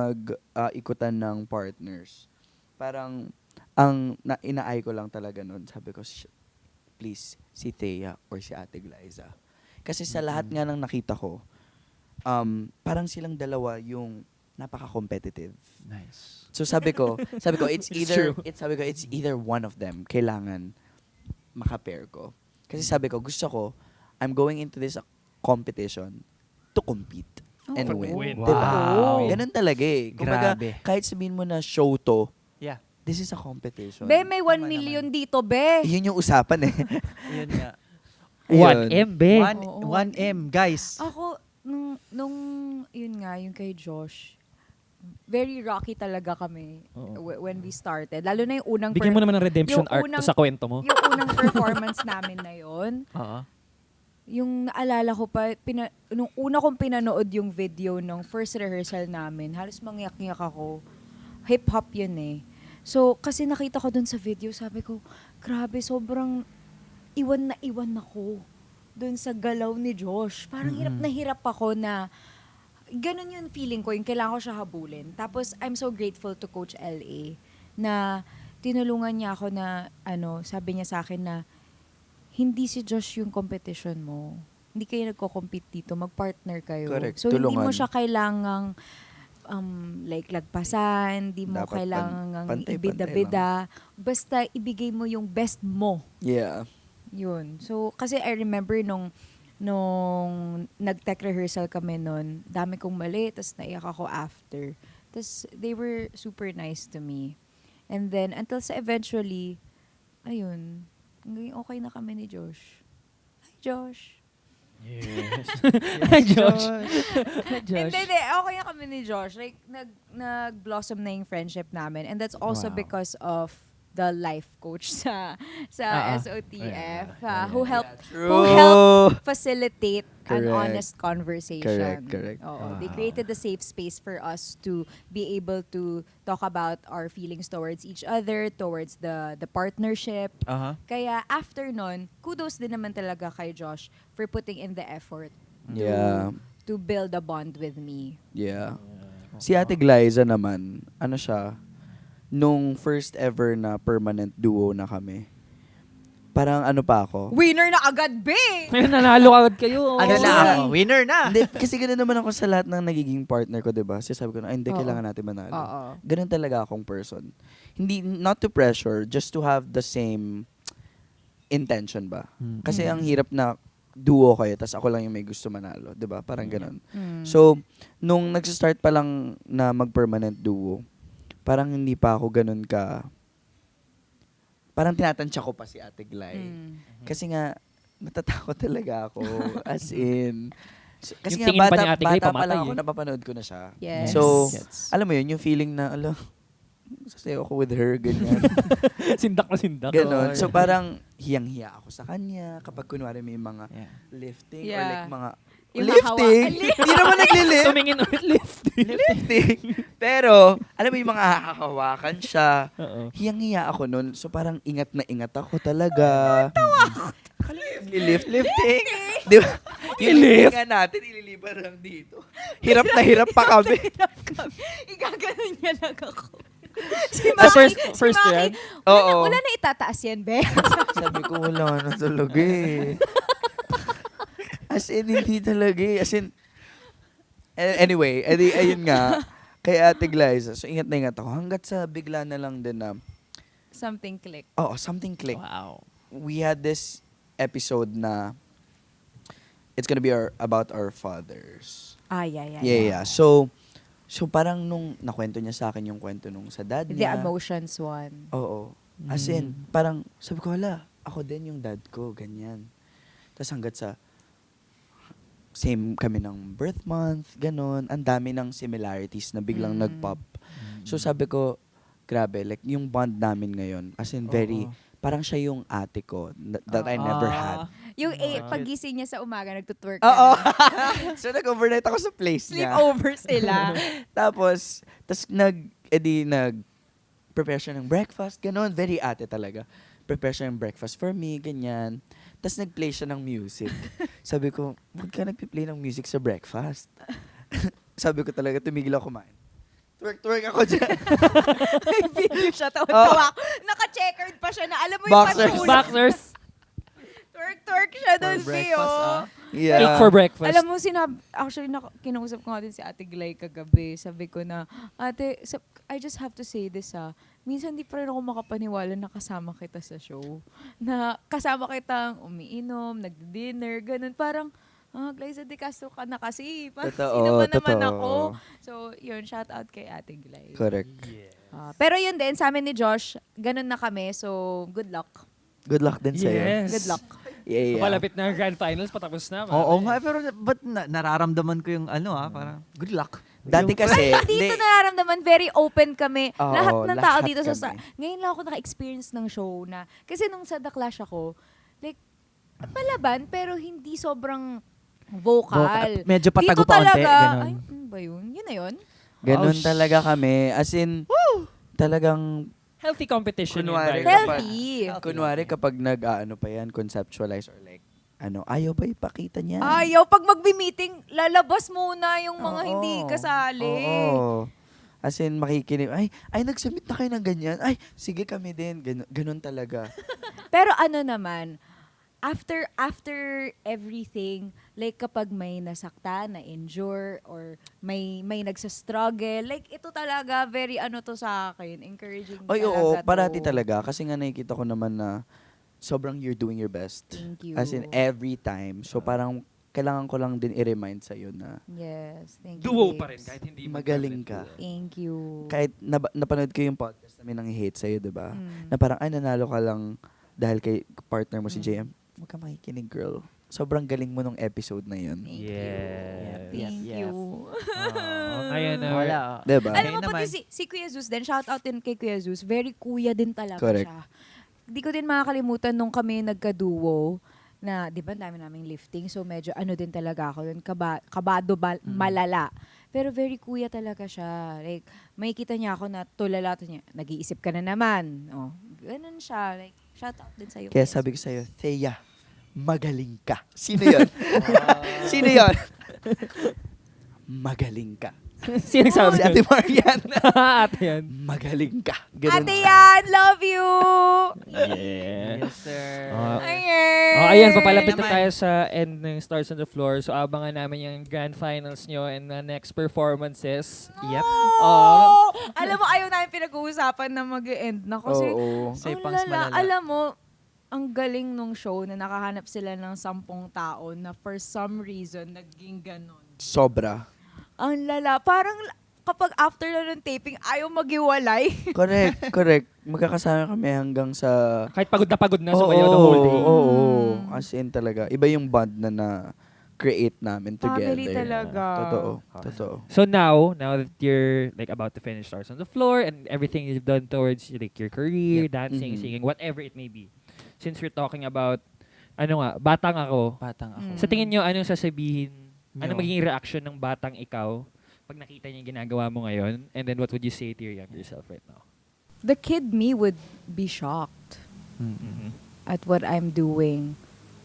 ikutan ng partners, parang ang inaay ko lang talaga noon, sabi ko, please, si Thea or si Ate Glyza. Kasi sa lahat nga ng nakita ko, parang silang dalawa yung napaka-competitive. Nice. So sabi ko, it's true. it's either one of them kailangan maka-pair ko. Kasi sabi ko, gusto ko, I'm going into this competition to compete and Oh. win. Wow. Diba? Wow. Ganun talaga eh. Kumbaga, Grabe. kahit sabihin mo na show to, Yeah. this is a competition. Be, may 1 Tama million dito, be. Yun yung usapan eh. Yun nga. Ayun. 1M, be. Oo. 1M, guys. Ako, nung yun nga, yung kay Josh, very rocky talaga kami when we started. Lalo na yung unang Bigyan mo naman ng redemption yung arc unang- to sa kwento mo. yung unang performance namin na yun. Oo. Yung naalala ko pa, nung una kong pinanood yung video ng first rehearsal namin, halos mangyak-ngyak ako. Hip-hop yun eh. So, kasi nakita ko dun sa video, sabi ko, grabe, sobrang iwan na iwan ako dun sa galaw ni Josh. Parang hirap na hirap ako na, ganun yung feeling ko, yung kailangan ko siya habulin. Tapos, I'm so grateful to Coach L.A. na tinulungan niya ako na, sabi niya sa akin na, hindi si Josh yung competition mo. Hindi kayo nagko-compete dito, mag-partner kayo. Correct, So, hindi mo tulungan. siya kailangang like lagpasan, hindi mo Dapat kailangang pantay-pantay ibida-bida. Basta ibigay mo yung best mo. Yeah. Yun. So, kasi I remember nung nag-tech rehearsal kami nun, dami kong mali, tapos naiyak ako after. Tapos, they were super nice to me. And then, until sa eventually, ayun, hanggang okay na kami ni Josh. Hi, Josh. Yes. Josh. Hindi, okay na kami ni Josh. Like, nag-blossom na yung friendship namin. And that's also Wow. because of the life coach sa SOTF who helped facilitate an Correct. honest conversation. Correct. Oo. They created a safe space for us to be able to talk about our feelings towards each other, towards the partnership. Kaya after nun, kudos din naman talaga kay Josh for putting in the effort Yeah. to build a bond with me. Yeah. Si Ate Glyza naman, ano siya, nung first ever na permanent duo na kami, parang ano pa ako. Winner na agad, be! Ayun, nanalo agad kayo. Ano Kasi- na ako? Winner na! Hindi, kasi ganoon naman ako sa lahat ng nagiging partner ko, di ba? Kasi sabi ko na, ay, hindi, Oo. kailangan natin manalo. Oo. Ganun talaga akong person. Hindi, not to pressure, just to have the same intention ba? Kasi ang hirap na duo kayo, tas ako lang yung may gusto manalo, di ba? Parang ganun. So, nung nag-start pa lang na mag-permanent duo, parang hindi pa ako ganun ka, parang tinatansya ko pa si Ate Gly. Kasi nga, natatakot talaga ako. As in, kasi Yung nga, tingin pa ni Ate Gly, bata pa pamatay lang ako, eh. napapanood ko na siya. Yes. So, Gets. alam mo yun, yung feeling na, sasayaw ako with her, ganyan. Sindak na sindak. Ganon. So, parang hiyang-hiya ako sa kanya kapag kunwari may mga Yeah. lifting or Yeah. like mga Yung lifting. mahawa- Hindi naman naglilift. Tumingin ulit lifting. Lifting. Pero, alam mo yung mga hahawakan siya. Oo. Hiyang-hiya ako nun. So, parang ingat na ingat ako talaga. Lifting. Di ba? Yung lifting nga natin, ililiban lang dito. Hirap na hirap pa kami. Igaganon niya lang ako. Sa first yan? Oo. Wala na itataas yan, be. Sabi ko, wala na talaga eh. As in, hindi talaga eh. As in, anyway, ayun nga, kay Ate Glyza, so ingat na ingat ako. Hanggat sa bigla na lang din na, Something click. something clicked. Wow. We had this episode na, it's gonna be about our fathers. Yeah. So parang nung nakwento niya sa akin yung kwento nung sa dad The niya. emotions one. Oo. As in, parang sabi ko, hala, ako din yung dad ko, ganyan. Tapos hanggat sa same kami ng birth month, ganun. Ang dami ng similarities na biglang nag-pop. So sabi ko, grabe, like yung bond namin ngayon, as in very, parang siya yung ate ko that I never had. Yung pagising niya sa umaga, nagtutwerk Oo. na. So nag-overnight ako sa place niya. Sleepover sila. Tapos prepare siya ng breakfast, ganun, very ate talaga. Prepare siya ng breakfast for me, ganyan. Tapos nag-play siya ng music. Sabi ko, huwag ka nagpi-play ng music sa breakfast. Sabi ko talaga, tumigil ako kumain. Twerk ako dyan. May video siya, tawa-tawa. Naka-checkered pa siya na alam mo yung Boxers. patulog. Boxers. Twerk siya doon, Pio. Yeah. Cake for breakfast. Alam mo, actually, kinausap ko nga din si Ate Glay kagabi. Sabi ko na, Ate, I just have to say this minsan di pa rin ako makapaniwala na kasama kita sa show. Na kasama kitang umiinom, nagdi-dinner, ganun. Parang, Glyza de Castro ka na kasi. Parang Totoo, sino ba naman totoo. ako? So, yun, shout out kay Ate Glay. Correct. Pero yun din, sa amin ni Josh, ganun na kami. So, good luck. Good luck din sa'yo. Yes. Good luck. Yeah. Malapit na ang grand finals, patapos na. Oo nga, pero ba't nararamdaman ko yung parang good luck. Dati kasi, Dito nararamdaman, very open kami. Oo, lahat ng tao lahat dito sa kami. Star. Ngayon lang ako naka-experience ng show na, kasi nung sa The Clash ako, like, palaban, pero hindi sobrang vocal. Medyo patago Dito pa onte, talaga, ganun. ay, ano ba yun? Yun na yun? ganun Oh, talaga kami. As in, talagang Healthy competition Kunwari, yun. kapag- Healthy. Kunwari kapag nag-ano pa yan, conceptualize or like, ayaw ba ipakita niya? Ayaw, pag magbi-meeting, lalabas muna yung mga Oo. hindi kasali. Oo. As in, makikinig, ay, nag-submit na kayo ng ganyan. Ay, sige kami din. Ganun talaga. Pero ano naman, after everything, like kapag may nasakta, na-injure, or may nagsa-struggle, like ito talaga, very ano to sa akin, encouraging Ay, talaga oo, to. parati talaga. Kasi nga nakikita ko naman na sobrang you're doing your best. Thank you. As in, every time. So, parang kailangan ko lang din i-remind sa'yo na Yes, thank you. Duo babes. pa rin kahit hindi magaling ka. Thank you. Kahit napanood ko yung podcast namin ng hate sa'yo, di ba? Mm. Na parang, nanalo ka lang dahil kay partner mo si JM. Huwag ka makikinig, girl. Sobrang galing mo nung episode na yun. Thank Yes. you. Thank Yes. you. Ngayon na. Wala. Di ba? Alam mo, Ngayon pati naman. si Kuya Zeus din, shout out din kay Kuya Zeus, very kuya din talaga Correct. siya. Hindi ko din makakalimutan nung kami nagka-duo, na, di ba, ang dami naming lifting, so medyo ano din talaga ako, yun, kabado, malala. Pero very kuya talaga siya. Like, makikita niya ako na tulala to niya, nag-iisip ka na naman. Oh, ganun siya. Like, shout out din sa'yo. Kaya Kuya sabi ko Zeus. sa'yo, Thea, magaling ka. Sino yun? Sino yun? Magaling ka. Sino nagsabi? Si Ate Marian. Ate yan. Magaling ka. Ganun Ate siya. Yan, love you! Yeah. Yes, sir. Ayan. Ayan, papalapit na naman. tayo sa end ng Stars on the Floor. So, abangan namin yung grand finals nyo and the next performances. Yep. Oh! Alam mo, ayaw namin pinag-uusapan na mag-end na kasi Oo. Say ang pangs lala. malala. Alam mo, ang galing nung show na nakahanap sila ng 10 tao na for some reason naging ganon. Sobra. Ang lala. Parang kapag after na ng taping, ayaw maghiwalay. Correct. Magkakasama kami hanggang sa... Kahit pagod na sumayaw the whole day. Oo. As in talaga. Iba yung bond na create namin together. Family talaga. Totoo. So now that you're like about to finish Stars on the Floor and everything you've done towards like your career, dancing, Mhm. singing, whatever it may be. Since we're talking about, batang ako, Batang ako. sa tingin nyo, anong sasabihin, ano Nyo. magiging reaction ng batang ikaw pag nakita niya yung ginagawa mo ngayon? And then what would you say to your younger self right now? The kid me would be shocked at what I'm doing.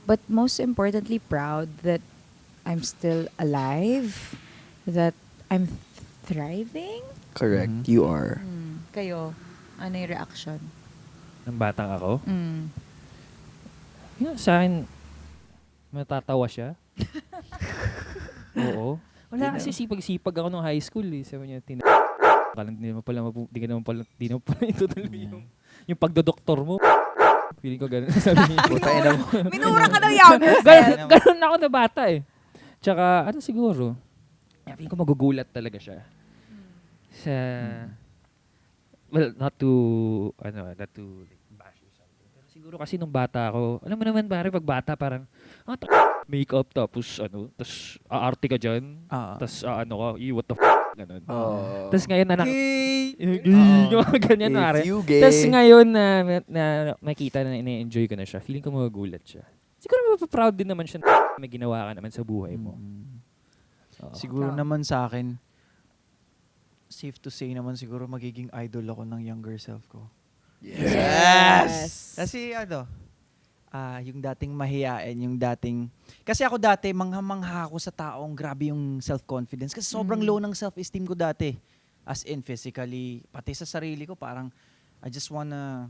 But most importantly, proud that I'm still alive, that I'm thriving. Correct. Mhm. You are. Kayo, ano yung reaction? Ng batang ako? Mm. Yeah, sa akin, matatawa siya. Oo. Wala kasi sipag-sipag ako nung high school eh. Sabi niya, hindi naman pala itutuloy yung pagdodoktor mo. Feeling ko ganun. Sabi niya. Putain na mo. Minura ka ng younger self. Ganun ako na bata eh. Tsaka, ano siguro, feeling ko magugulat talaga siya. Sa, well, not to like, bash or something. Pero siguro kasi nung bata ako, alam mo naman pare, pag bata parang, makeup tapos aarte ka dyan. Ah. Tapos what the ganun. Oh. Tapos ngayon na Oo. ganyan If pare. you gay. Tapos ngayon na makita na ina-enjoy ko na siya, feeling ko magugulat siya. Siguro mapaproud din naman siya na may ginawa ka naman sa buhay mo. Oo. Siguro Tama. naman sa akin, safe to say naman siguro magiging idol ako ng younger self ko. Yes. Kasi yung dating mahiyain, kasi ako dati, mangha-mangha ako sa taong grabe yung self-confidence. Kasi sobrang low ng self-esteem ko dati. As in, physically, pati sa sarili ko, parang, I just wanna,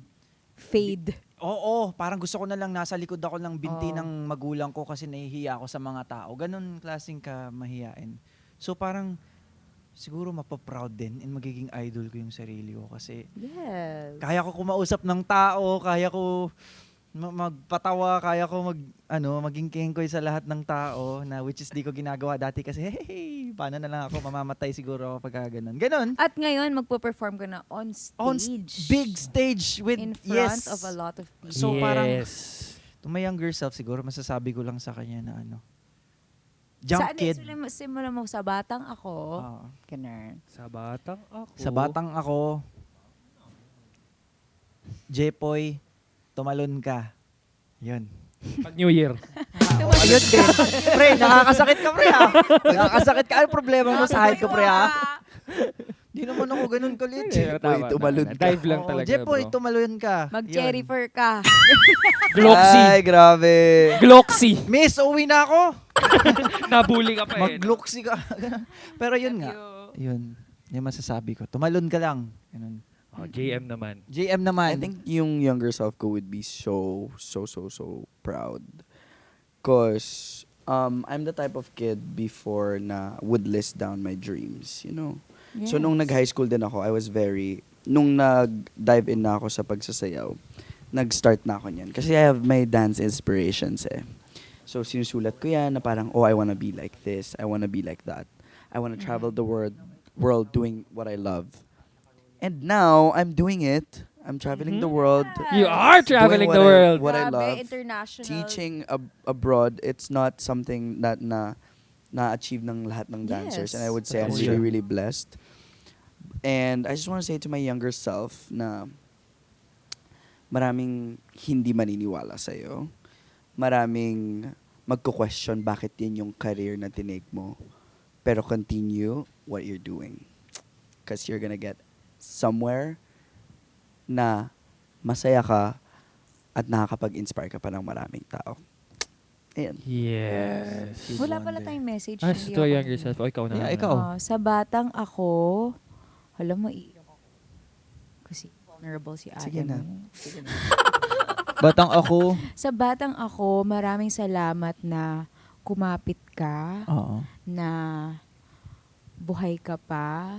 Fade. oo, parang gusto ko na lang nasa likod ako ng binti Oo. ng magulang ko kasi nahihiya ako sa mga tao. Ganon klaseng ka mahiyain. So parang, siguro mapaproud din and magiging idol ko yung sarili ko kasi Yes. kaya ko kumausap ng tao, kaya ko magpatawa, kaya ko maging kengkoy sa lahat ng tao na which is di ko ginagawa dati kasi hey, paano na lang ako mamamatay siguro ako pagka ganun. Ganon. At ngayon, magpo-perform ka na on stage. On big stage with In front yes. of a lot of people. So, parang- yes. To my younger self siguro masasabi ko lang sa kanya na jump Saan kid. Simulan mo sa batang ako. Oo. Ganun. Sa batang ako. Sa batang ako, Jepoy, tumalon ka. Yun. Pag New Year. Ayun din. Pre, nakakasakit ka pre ha. Nakakasakit ka. Ano problema mo sa height ko pre ha? Di naman ako ganun kulit. Boy, tumalon ka. Dive lang talaga, Jepoy, bro. tumalon ka. Mag-cherry Yun. fur ka. Gloxy. Ay, grabe. Gloxy. Miss, uwi na ako. Nabuli ka pa eh. Mag-gloxy ka. Pero yun nga. Yun. Yung masasabi ko. Tumalon ka lang. Ganun. Oh, JM naman. JM I naman. think yung younger self ko would be so proud. Cause I'm the type of kid before na would list down my dreams, you know. So nung nag-high school din ako, I was nung nag-dive in na ako sa pagsasayaw, nag-start na ako niyan. Kasi I have my dance inspirations eh. So sinusulat ko yan na parang, oh, I wanna be like this, I wanna be like that. I wanna travel the world doing what I love. And now, I'm doing it. I'm traveling the world. You are traveling doing the world. What I Grabe, love. international. Teaching abroad, it's not something that na-achieve ng lahat ng dancers. Yes. And I would say I'm Totoo really, siya. really blessed. And I just want to say to my younger self na maraming hindi maniniwala sa'yo. Maraming magko-question bakit yan yung career na tinake mo. Pero continue what you're doing. Because you're gonna get somewhere na masaya ka at nakakapag-inspire ka pa ng maraming tao. Ayan. Yes. Wala pala tayong message. Ah, hindi to ako- younger self. O, ikaw na. Yeah, ikaw. Sa batang ako, alam mo, iiyak ako. Kasi vulnerable si Ate Sige na. mo. Batang ako. Sa batang ako, maraming salamat na kumapit ka, Oo. na buhay ka pa.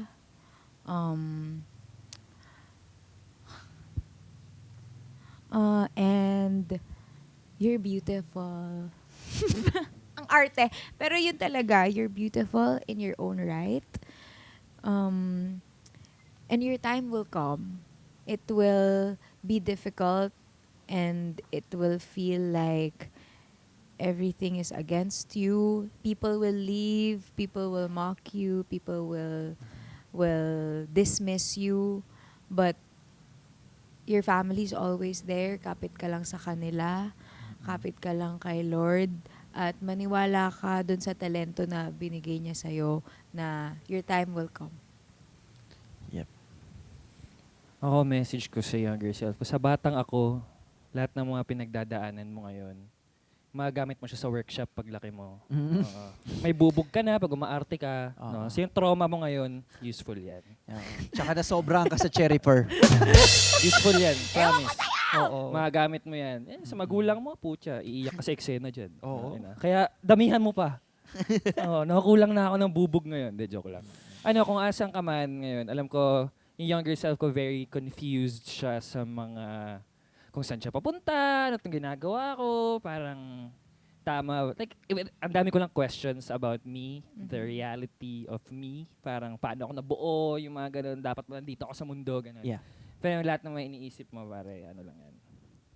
And you're beautiful. Ang arte. Pero yun talaga, you're beautiful in your own right. And your time will come. It will be difficult and it will feel like everything is against you. People will leave, people will mock you, people will dismiss you, but your family is always there. Kapit ka lang sa kanila, kapit ka lang kay Lord, at maniwala ka dun sa talento na binigay niya sa'yo na your time will come. Ako, message ko sa younger self. Sa batang ako, lahat ng mga pinagdadaanan mo ngayon, magagamit mo siya sa workshop paglaki mo. Mhm. Oo. May bubog ka na pag umaarte ka. No? Oo. So yung trauma mo ngayon, useful yan. Tsaka na sobrang ka sa cherry fur. Useful yan, promise. Oo. Magagamit mo yan. Sa magulang mo, putya, iiyak ka sa eksena dyan. Oo. Kaya damihan mo pa. Oo, nakakulang na ako ng bubog ngayon. De, joke lang. Kung asan ka man ngayon, alam ko, yung younger self ko very confused siya sa mga kung saan siya papunta, ano itong ginagawa ko, parang tama. Like, ang dami ko lang questions about me, the reality of me, parang paano ako nabuo, yung mga ganun, dapat ba nandito ako sa mundo, ganun. Yeah. Pero yung lahat ng mga iniisip mo, pare, ano lang yan.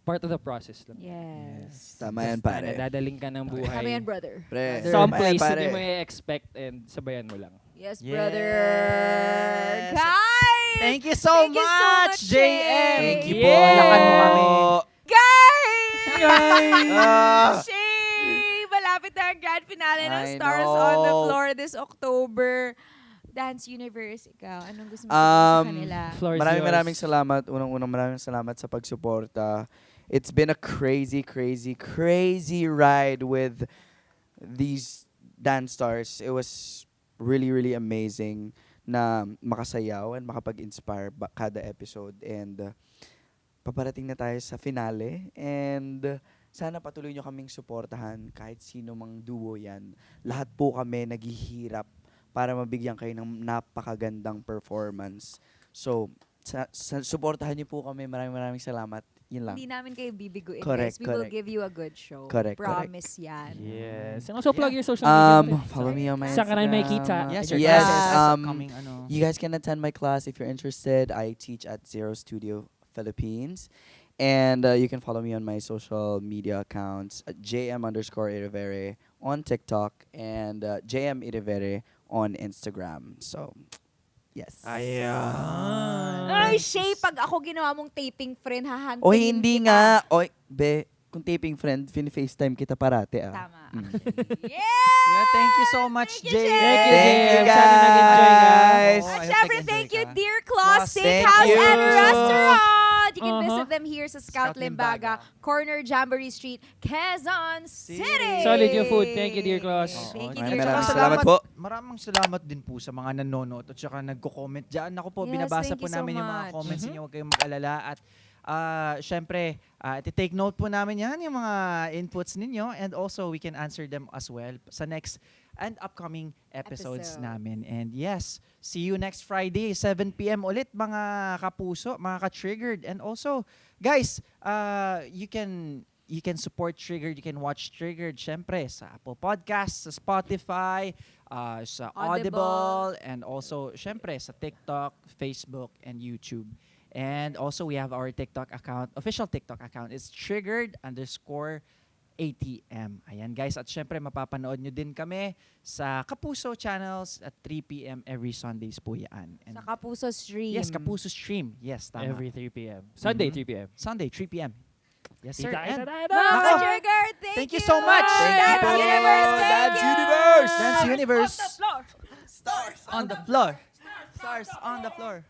Part of the process lang. Yes. Tama yan, Basta pare. Nadadaling ka ng buhay. Kami yan, brother. Pre. Someplace, Tama yan, pare. hindi mo i-expect and sabayan mo lang. Yes, Yes. brother. Guys! Thank you so Thank you so much, much, JM. Thank you po. Lakan mo kami. Guys! Ah! Shay! Malapit na ang grand finale ng I Stars on the know. Floor this October. Dance Universe, ikaw. Anong gusto mo sabihin sa kanila? Floor is yours. Maraming salamat. Unang-unang maraming salamat sa pagsuporta. It's been a crazy ride with these dance stars. It was really, really amazing na makasayaw and makapag-inspire kada episode. And paparating na tayo sa finale. And sana patuloy nyo kaming suportahan kahit sino mang duo yan. Lahat po kami naghihirap para mabigyan kayo ng napakagandang performance. So, suportahan niyo po kami. Maraming salamat. Yun lang. Hindi namin kayo bibiguin, Correct, guys. We will correct. give you a good show. Correct, Promise yan. Yes. And also plug your social media. Follow me on my Saan ka namin Instagram. makikita? Yes, Your your Yes, classes, um, upcoming ano. You guys can attend my class if you're interested. I teach at Zero Studio Philippines. And you can follow me on my social media accounts at JM_Irevere on TikTok and JM Irevere on Instagram. So, yes. Ayan. Ay, Shay, pag ako ginawa mong taping friend, hahantin O hindi kita. nga. Oy, be, kung taping friend, FaceTime kita parate Tama. Mm. Yeah, thank you so much, Thank you, Jay. Jay. Thank you, Sana nag-enjoy ka. guys. Oo, I At hope syempre, nag-enjoy thank you, ka. Dear Claus Claus, Steakhouse thank you. and Restaurant. You can Uh-huh. visit them here sa Scout Scout Limbaga, Limbaga. corner Jamboree Street, Quezon City. Solid yung food. Thank you, Dear Claus. Thank you, Maraming Dear maraming Claus. salamat po. Maraming salamat din po sa mga nanonood at saka nagko-comment dyan. Ako po, Yes, binabasa thank po you so namin yung mga much. comments niyo. Huwag kayong mag-alala. At syempre, take note po namin yan, yung mga inputs ninyo. And also, we can answer them as well sa next and upcoming episodes namin. And yes, see you next Friday, 7 p.m. ulit, mga kapuso, mga ka-triggered. And also, guys, you can support Triggered, you can watch Triggered, syempre, sa Apple Podcasts, sa Spotify, sa Audible, and also, syempre, sa TikTok, Facebook, and YouTube. And also, we have our TikTok account, official TikTok account. It's triggered_ATM. Ayan, guys. At syempre, mapapanood nyo din kami sa Kapuso Channels at 3 p.m. every Sundays po yan. And Sa Kapuso Stream. yes, Kapuso Stream. Yes, tama. Every 3 p.m. Sunday, Mhm. 3 p.m. Sunday, 3 p.m. Yes, sir. Kita, And kita, Mga Nako. ka-triggered, Thank you so much. Thank you Dance po. Universe, thank Dance you. Universe. Dance Universe. On the floor. On the floor. Stars on the floor.